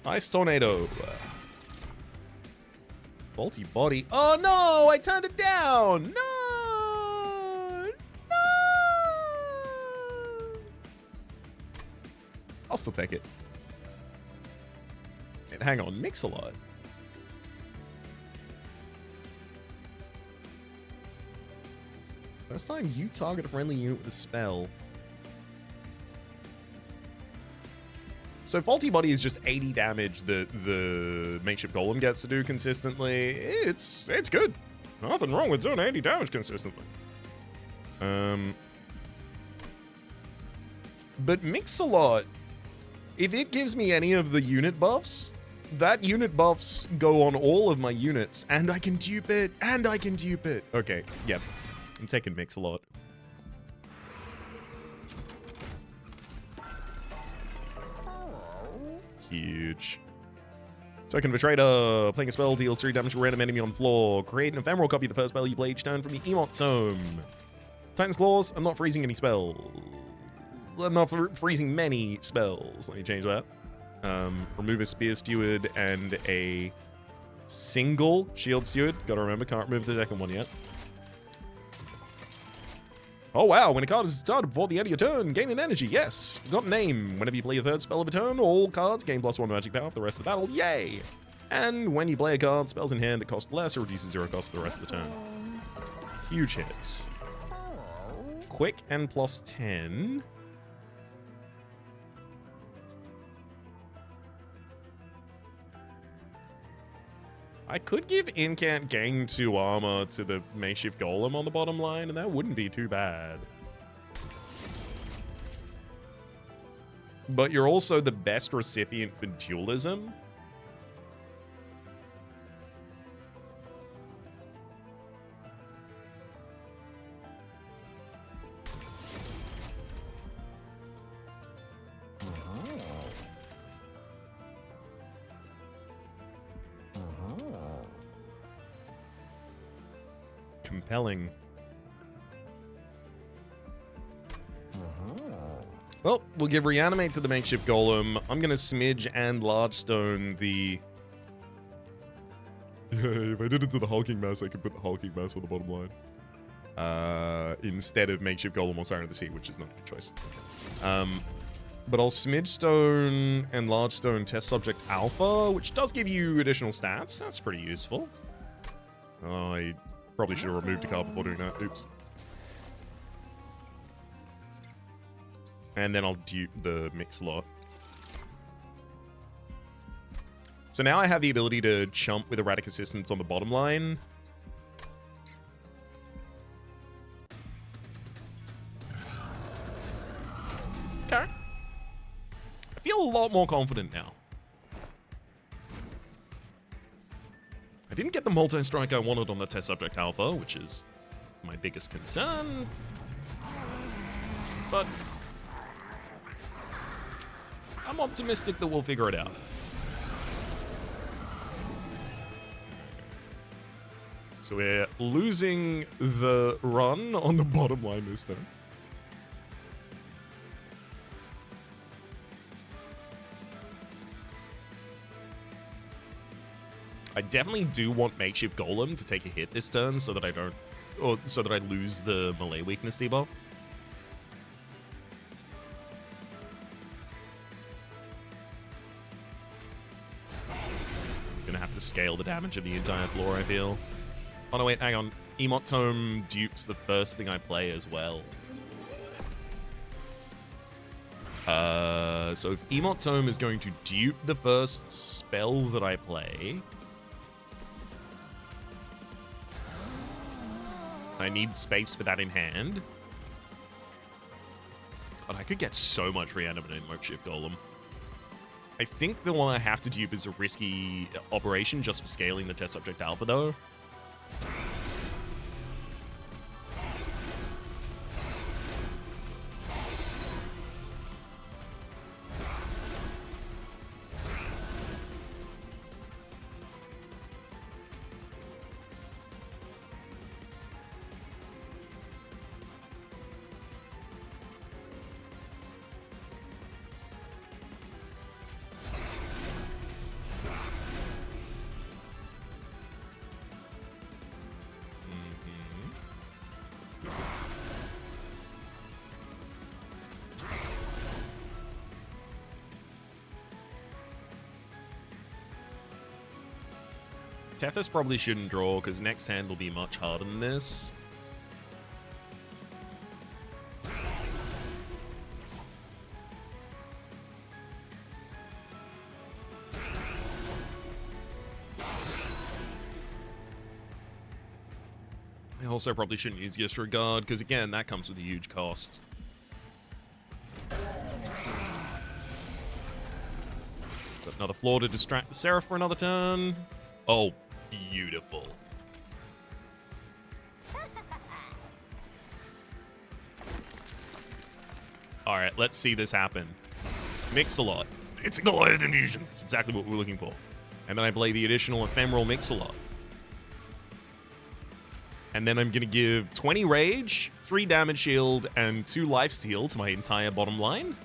Ice Tornado. Faulty body. Oh no! I turned it down! No! No! I'll still take it. And hang on, Mix-a-Lot. First time you target a friendly unit with a spell. So Faulty Body is just 80 damage that the Makeshift Golem gets to do consistently. It's good. Nothing wrong with doing 80 damage consistently. But Mix-a-Lot, if it gives me any of the unit buffs, that unit buffs go on all of my units, and I can dupe it, and I can dupe it. Okay, yep. I'm taking Mix-a-Lot. Huge. Token of a Traitor. Playing a spell deals 3 damage to a random enemy on floor. Create an ephemeral copy of the first spell you play each turn from the Emot Tome. Titan's Claws. I'm not freezing any spells. I'm not freezing many spells. Let me change that. Remove a Spear Steward and a single Shield Steward. Gotta remember, can't remove the second one yet. Oh wow, when a card is started before the end of your turn, gain an energy, yes. Got name. Whenever you play your third spell of a turn, all cards gain +1 magic power for the rest of the battle, yay! And when you play a card, spells in hand that cost less or reduces 0 cost for the rest of the turn. Huge hits. Quick and +10. I could give Incant gain 2 armor to the Makeshift Golem on the bottom line, and that wouldn't be too bad. But you're also the best recipient for dualism. Compelling. Well, we'll give Reanimate to the Makeshift Golem. I'm going to Smidge and Large Stone the... If I did it to the Hulking Mass, I could put the Hulking Mass on the bottom line. Instead of Makeshift Golem or Siren of the Sea, which is not a good choice. But I'll Smidge Stone and Large Stone Test Subject Alpha, which does give you additional stats. That's pretty useful. Oh, I probably should have removed a card before doing that. Oops. And then I'll dupe the Mix-a-Lot. So now I have the ability to chump with Erratic Assistance on the bottom line. Okay. I feel a lot more confident now. I didn't get the multi-strike I wanted on the Test Subject Alpha, which is my biggest concern. But I'm optimistic that we'll figure it out. So we're losing the run on the bottom line this time. I definitely do want Makeshift Golem to take a hit this turn so that I don't, or so that I lose the melee weakness debuff. Gonna have to scale the damage of the entire floor, I feel. Oh, no, wait, hang on. Emote Tome dupes the first thing I play as well. So if Emote Tome is going to dupe the first spell that I play, I need space for that in hand. God, I could get so much reanimated in Shift Golem. I think the one I have to dupe is a risky operation just for scaling the test subject alpha, though. Tethys probably shouldn't draw, because next hand will be much harder than this. I also probably shouldn't use Disregard, because again, that comes with a huge cost. Got another floor to distract the Seraph for another turn. Oh, beautiful. All right, let's see this happen. Mix-a-Lot. It's a Goliath Infusion. It's exactly what we're looking for. And then I play the additional Ephemeral Mix-a-Lot. And then I'm going to give 20 Rage, 3 Damage Shield, and 2 Lifesteal to my entire bottom line.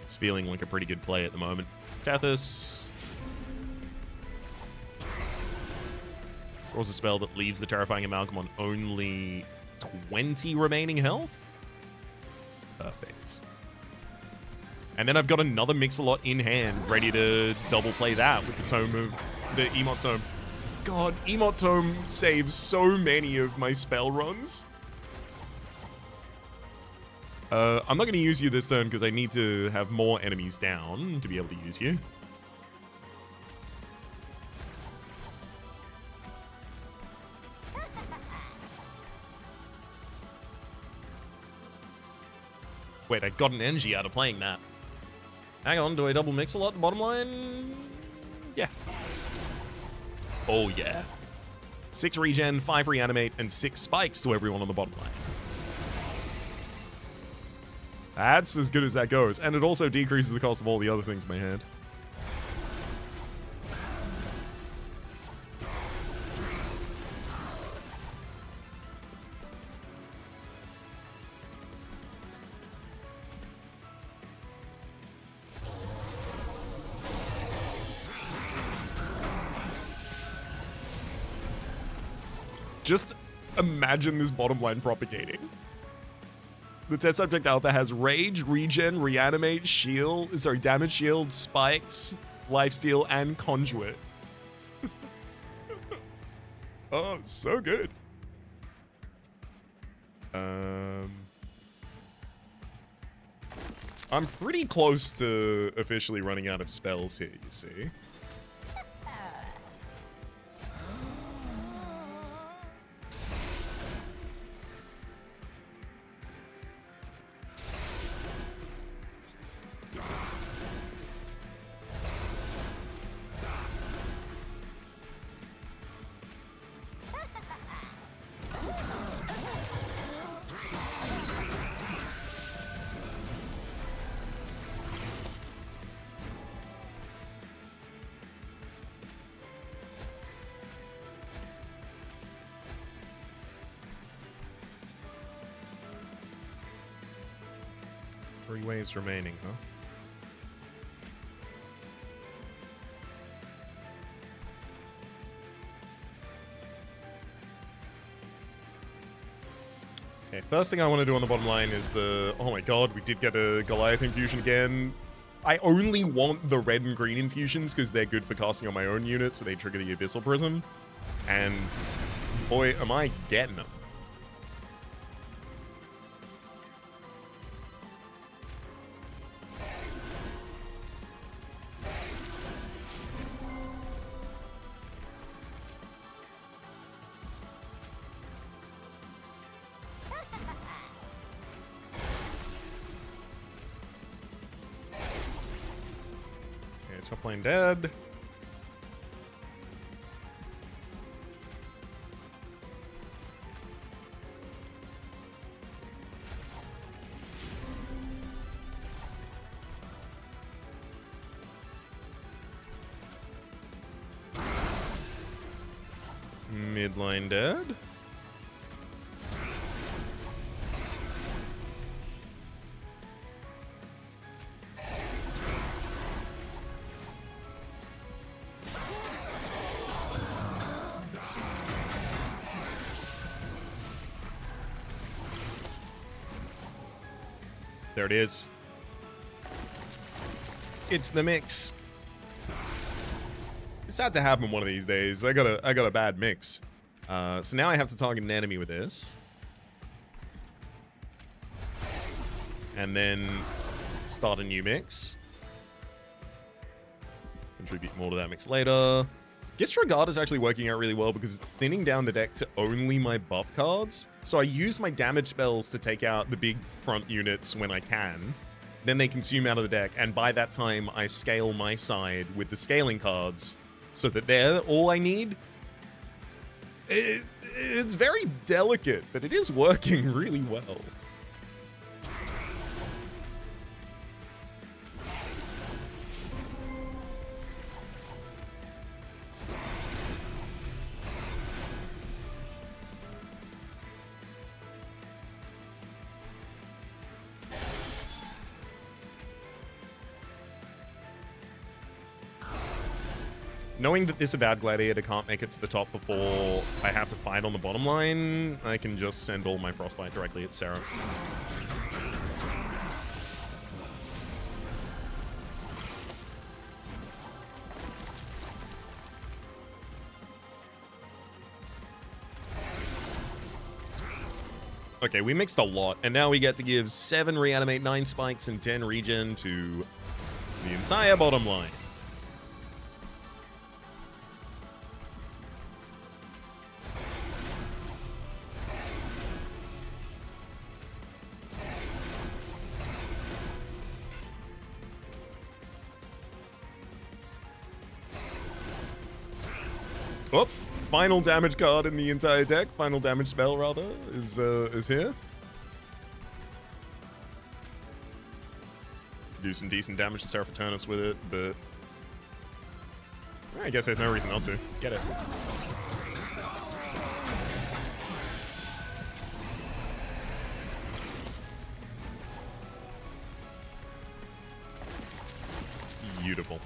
It's feeling like a pretty good play at the moment. Tethys draws a spell that leaves the Terrifying Amalgam on only 20 remaining health. Perfect. And then I've got another Mix-a-Lot in hand, ready to double play that with the Tome of the Emote Tome. God, Emote Tome saves so many of my spell runs. I'm not going to use you this turn because I need to have more enemies down to be able to use you. Wait, I got an energy out of playing that. Hang on, do I double Mix-a-Lot the bottom line? Yeah. Oh, yeah. 6 regen, 5 reanimate, and 6 spikes to everyone on the bottom line. That's as good as that goes. And it also decreases the cost of all the other things in my hand. Just imagine this bottom line propagating. The test subject alpha has rage, regen, reanimate, shield, sorry, damage shield, spikes, lifesteal, and conduit. Oh, so good. I'm pretty close to officially running out of spells here, you see. Three waves remaining, huh? Okay, first thing I want to do on the bottom line is the... Oh my god, we did get a Goliath infusion again. I only want the red and green infusions because they're good for casting on my own unit, so they trigger the Abyssal Prism. And boy, am I getting them. Top lane dead. Mid lane dead. There it is. It's the mix. It's had to happen one of these days. I got a bad mix. So now I have to target an enemy with this. And then start a new mix. Contribute more to that mix later. Disregard is actually working out really well because it's thinning down the deck to only my buff cards. So I use my damage spells to take out the big front units when I can. Then they consume out of the deck, and by that time I scale my side with the scaling cards so that they're all I need. It's very delicate, but it is working really well. Knowing that this Avowed Gladiator can't make it to the top before I have to fight on the bottom line, I can just send all my Frostbite directly at Sarah. Okay, we mixed a lot, and now we get to give 7 Reanimate, 9 Spikes, and 10 Regen to the entire bottom line. Oh, final damage card in the entire deck. Final damage spell, rather, is here. Do some decent damage to Seraphiturnus with it, but I guess there's no reason not to. Get it. Beautiful.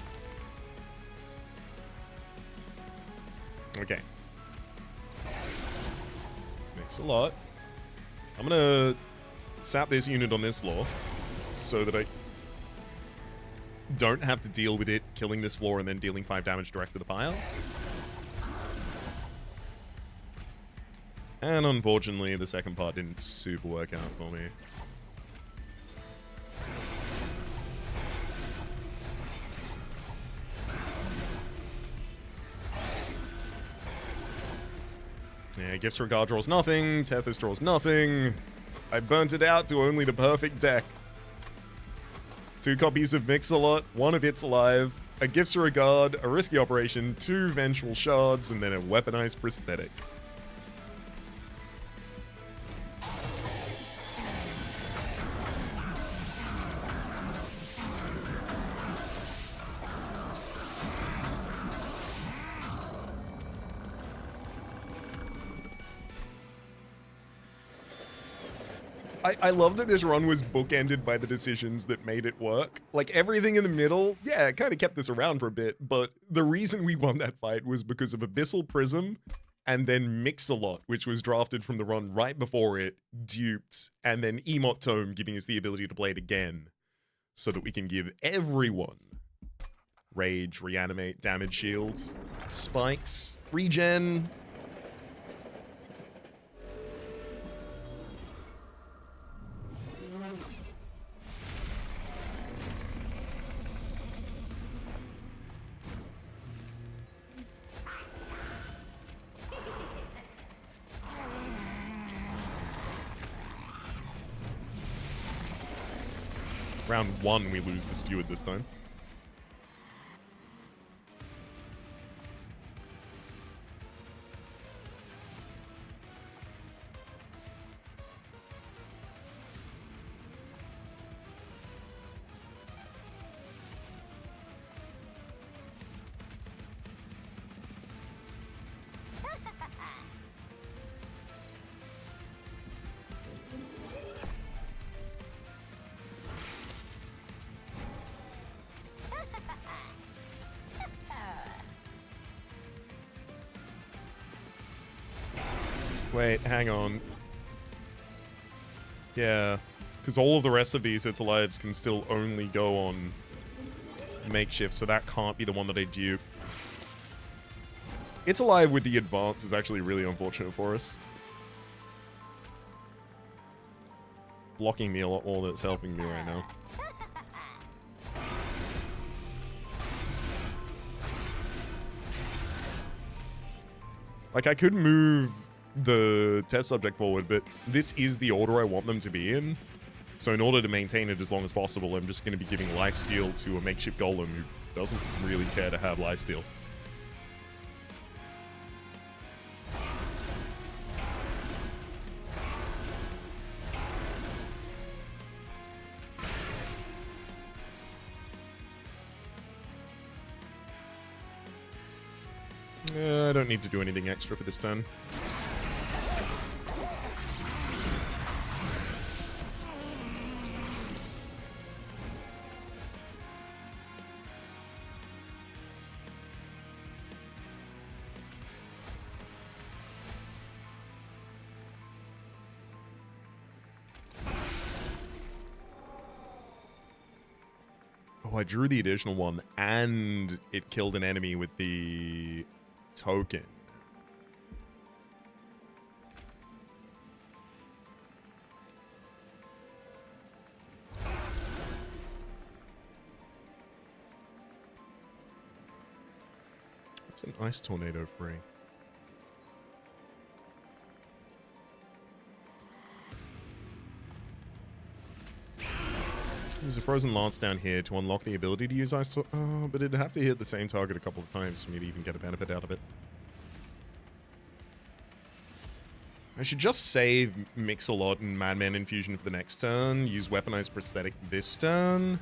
Okay. Makes a lot. I'm gonna sap this unit on this floor so that I don't have to deal with it killing this floor and then dealing 5 damage direct to the pile. And unfortunately, the second part didn't super work out for me. Yeah, Disregard draws nothing, Tethys draws nothing. I burnt it out to only the perfect deck. 2 copies of Mix-a-Lot, 1 of It's Alive, a Disregard, a Risky Operation, 2 Vengeful Shards, and then a Weaponized Prosthetic. I love that this run was bookended by the decisions that made it work. Like, everything in the middle, yeah, it kind of kept us around for a bit, but the reason we won that fight was because of Abyssal Prism and then Mix-a-Lot, which was drafted from the run right before it, duped, and then Emot Tome giving us the ability to play it again so that we can give everyone Rage, Reanimate, Damage Shields, Spikes, Regen. Round 1, we lose the Steward this time. Wait, hang on. Yeah, because all of the rest of these It's Alives can still only go on Makeshift, so that can't be the one that I dupe. It's Alive with the advance is actually really unfortunate for us. Blocking me a lot more than it's helping me right now. Like, I could move the test subject forward, but this is the order I want them to be in. So in order to maintain it as long as possible, I'm just going to be giving lifesteal to a makeshift golem who doesn't really care to have lifesteal. I don't need to do anything extra for this turn. Oh, I drew the additional one, and it killed an enemy with the token. What's an ice tornado free? There's a frozen lance down here to unlock the ability to use ice. Oh, but it'd have to hit the same target a couple of times for me to even get a benefit out of it. I should just save Mix-a-Lot and Madman Infusion for the next turn. Use Weaponized Prosthetic this turn.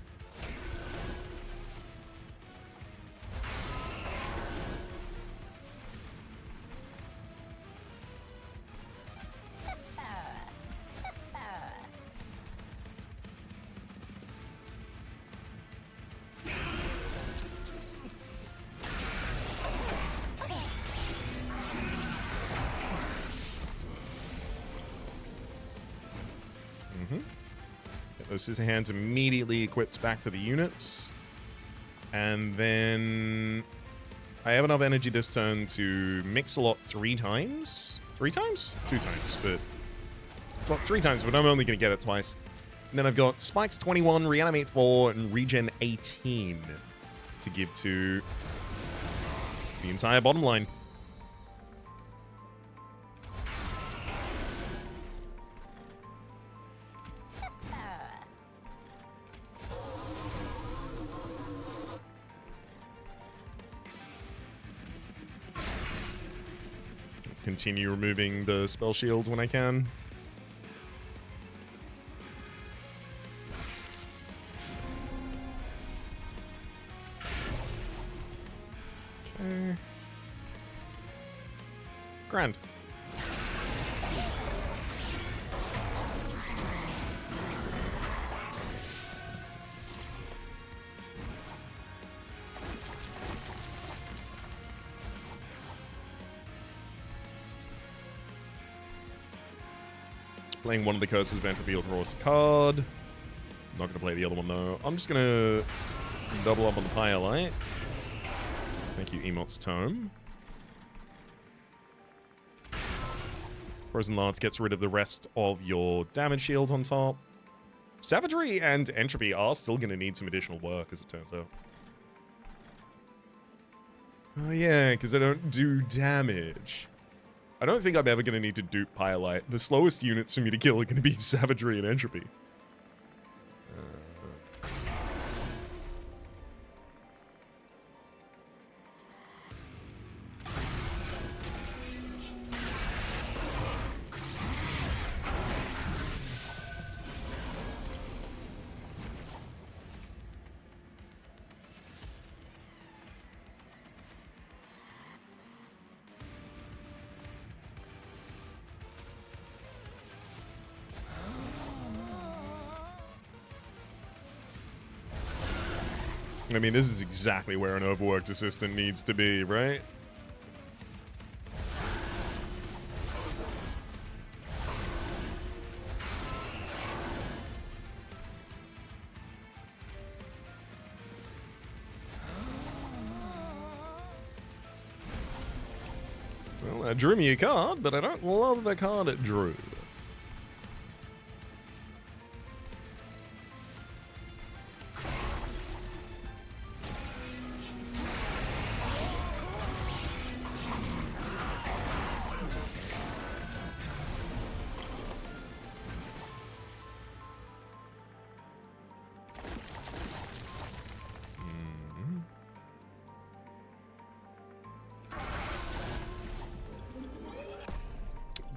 Get those Scissor Hands immediately equipped back to the units. And then I have enough energy this turn to Mix-a-Lot 3 times. 3 times? 2 times, but... Well, 3 times, but I'm only going to get it twice. And then I've got Spikes 21, Reanimate 4, and Regen 18 to give to the entire bottom line. Continue removing the spell shield when I can. Okay. Grand. Playing one of the Curses of Entropy will draw us a card. I'm not going to play the other one, though. I'm just going to double up on the Firelight. Thank you, Emot's Tome. Frozen Lance gets rid of the rest of your damage shield on top. Savagery and Entropy are still going to need some additional work, as it turns out. Oh yeah, because they don't do damage. I don't think I'm ever going to need to dupe Firelight. The slowest units for me to kill are going to be Savagery and Entropy. I mean, this is exactly where an overworked assistant needs to be, right? Well, that drew me a card, but I don't love the card it drew.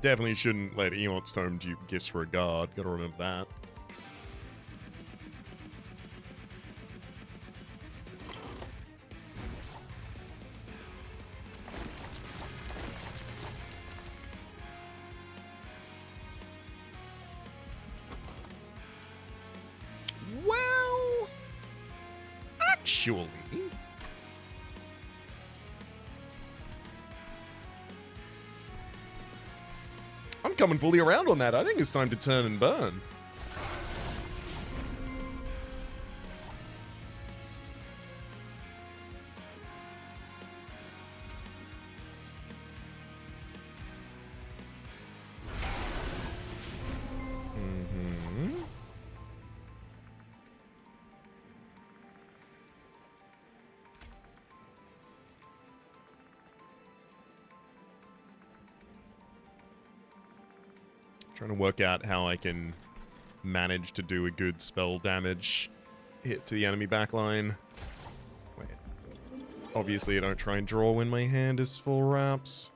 Definitely shouldn't let Emot's Tome dupe gifts for a guard. Gotta remember that. Well, actually... I'm coming fully around on that. I think it's time to turn and burn. Trying to work out how I can manage to do a good spell damage hit to the enemy backline. Wait. Obviously, I don't try and draw when my hand is full wraps.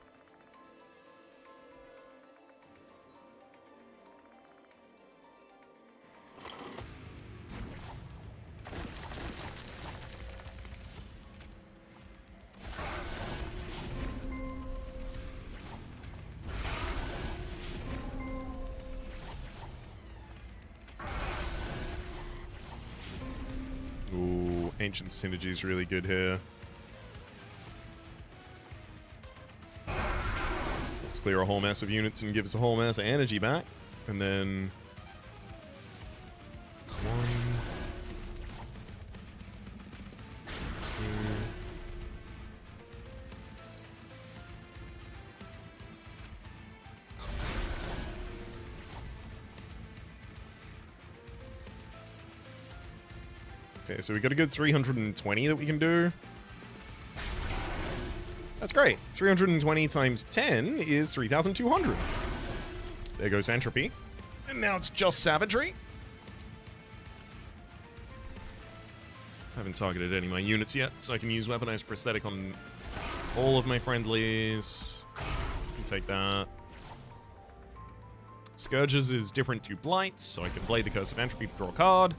Ooh, Ancient Synergy is really good here. Let's clear a whole mass of units and give us a whole mass of energy back. And then... one... two... Okay, so we got a good 320 that we can do. That's great. 320 times 10 is 3,200. There goes Entropy. And now it's just Savagery. I haven't targeted any of my units yet, so I can use Weaponized Prosthetic on all of my friendlies. You take that. Scourges is different to Blights, so I can Blade the Curse of Entropy to draw a card.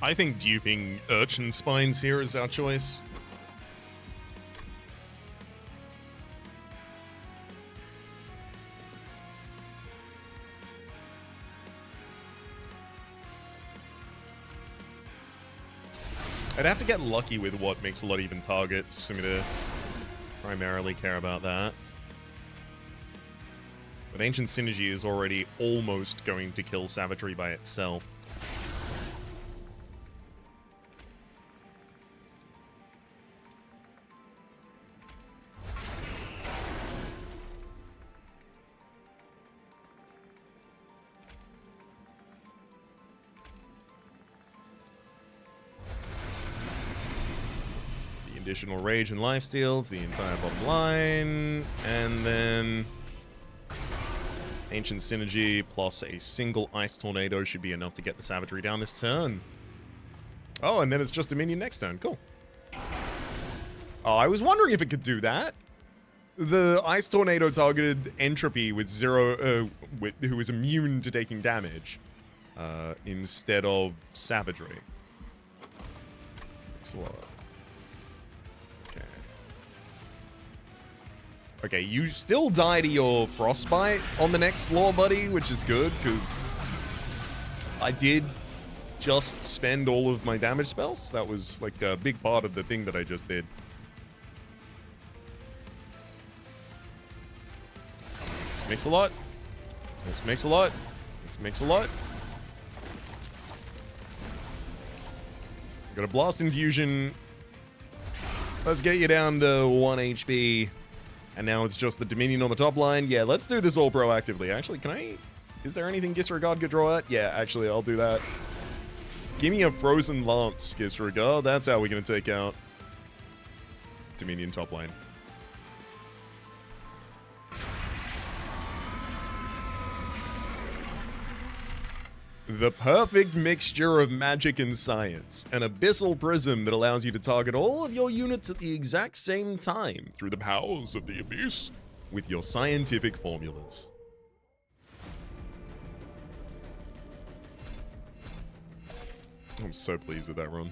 I think duping urchin spines here is our choice. I'd have to get lucky with what makes a lot even targets. I'm gonna primarily care about that. But Ancient Synergy is already almost going to kill Savagery by itself. Additional rage and lifesteal to the entire bottom line, and then Ancient Synergy plus a single Ice Tornado should be enough to get the Savagery down this turn. Oh, and then it's just a minion next turn. Cool. Oh, I was wondering if it could do that. The Ice Tornado targeted Entropy with who is immune to taking damage instead of Savagery. Makes a lot. Okay, you still die to your Frostbite on the next floor, buddy, which is good, because I did just spend all of my damage spells. That was, like, a big part of the thing that I just did. This makes a lot. This makes a lot. This makes a lot. Got a Blast Infusion. Let's get you down to 1 HP. And now it's just the Dominion on the top line. Yeah, let's do this all proactively. Actually, can I... Is there anything Gisregard could draw at? Yeah, actually, I'll do that. Give me a Frozen Lance, Gisregard. That's how we're going to take out Dominion top line. The perfect mixture of magic and science. An abyssal prism that allows you to target all of your units at the exact same time through the powers of the abyss with your scientific formulas. I'm so pleased with that run.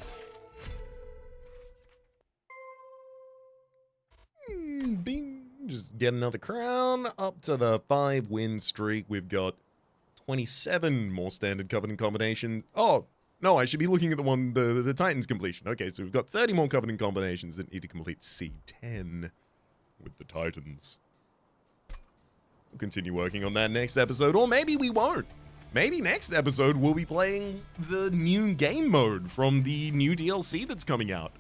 Bing. Just get another crown up to the 5-win streak. We've got 27 more standard Covenant combinations. Oh, no, I should be looking at the one, the Titans completion. Okay, so we've got 30 more Covenant combinations that need to complete C10 with the Titans. We'll continue working on that next episode, or maybe we won't. Maybe next episode we'll be playing the new game mode from the new DLC that's coming out.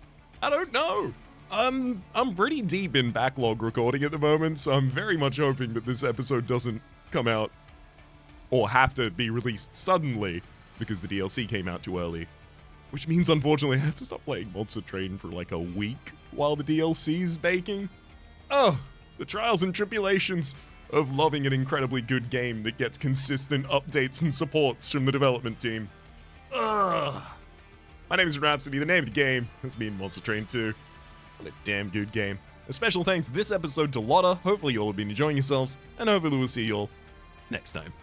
I don't know. I'm pretty deep in backlog recording at the moment, so I'm very much hoping that this episode doesn't come out or have to be released suddenly because the DLC came out too early. Which means, unfortunately, I have to stop playing Monster Train for like a week while the DLC's baking. Oh, the trials and tribulations of loving an incredibly good game that gets consistent updates and supports from the development team. Ugh. My name is Rhapsody, the name of the game has been Monster Train 2. What a damn good game. A special thanks this episode to Lotta. Hopefully you all have been enjoying yourselves, and hopefully we'll see you all next time.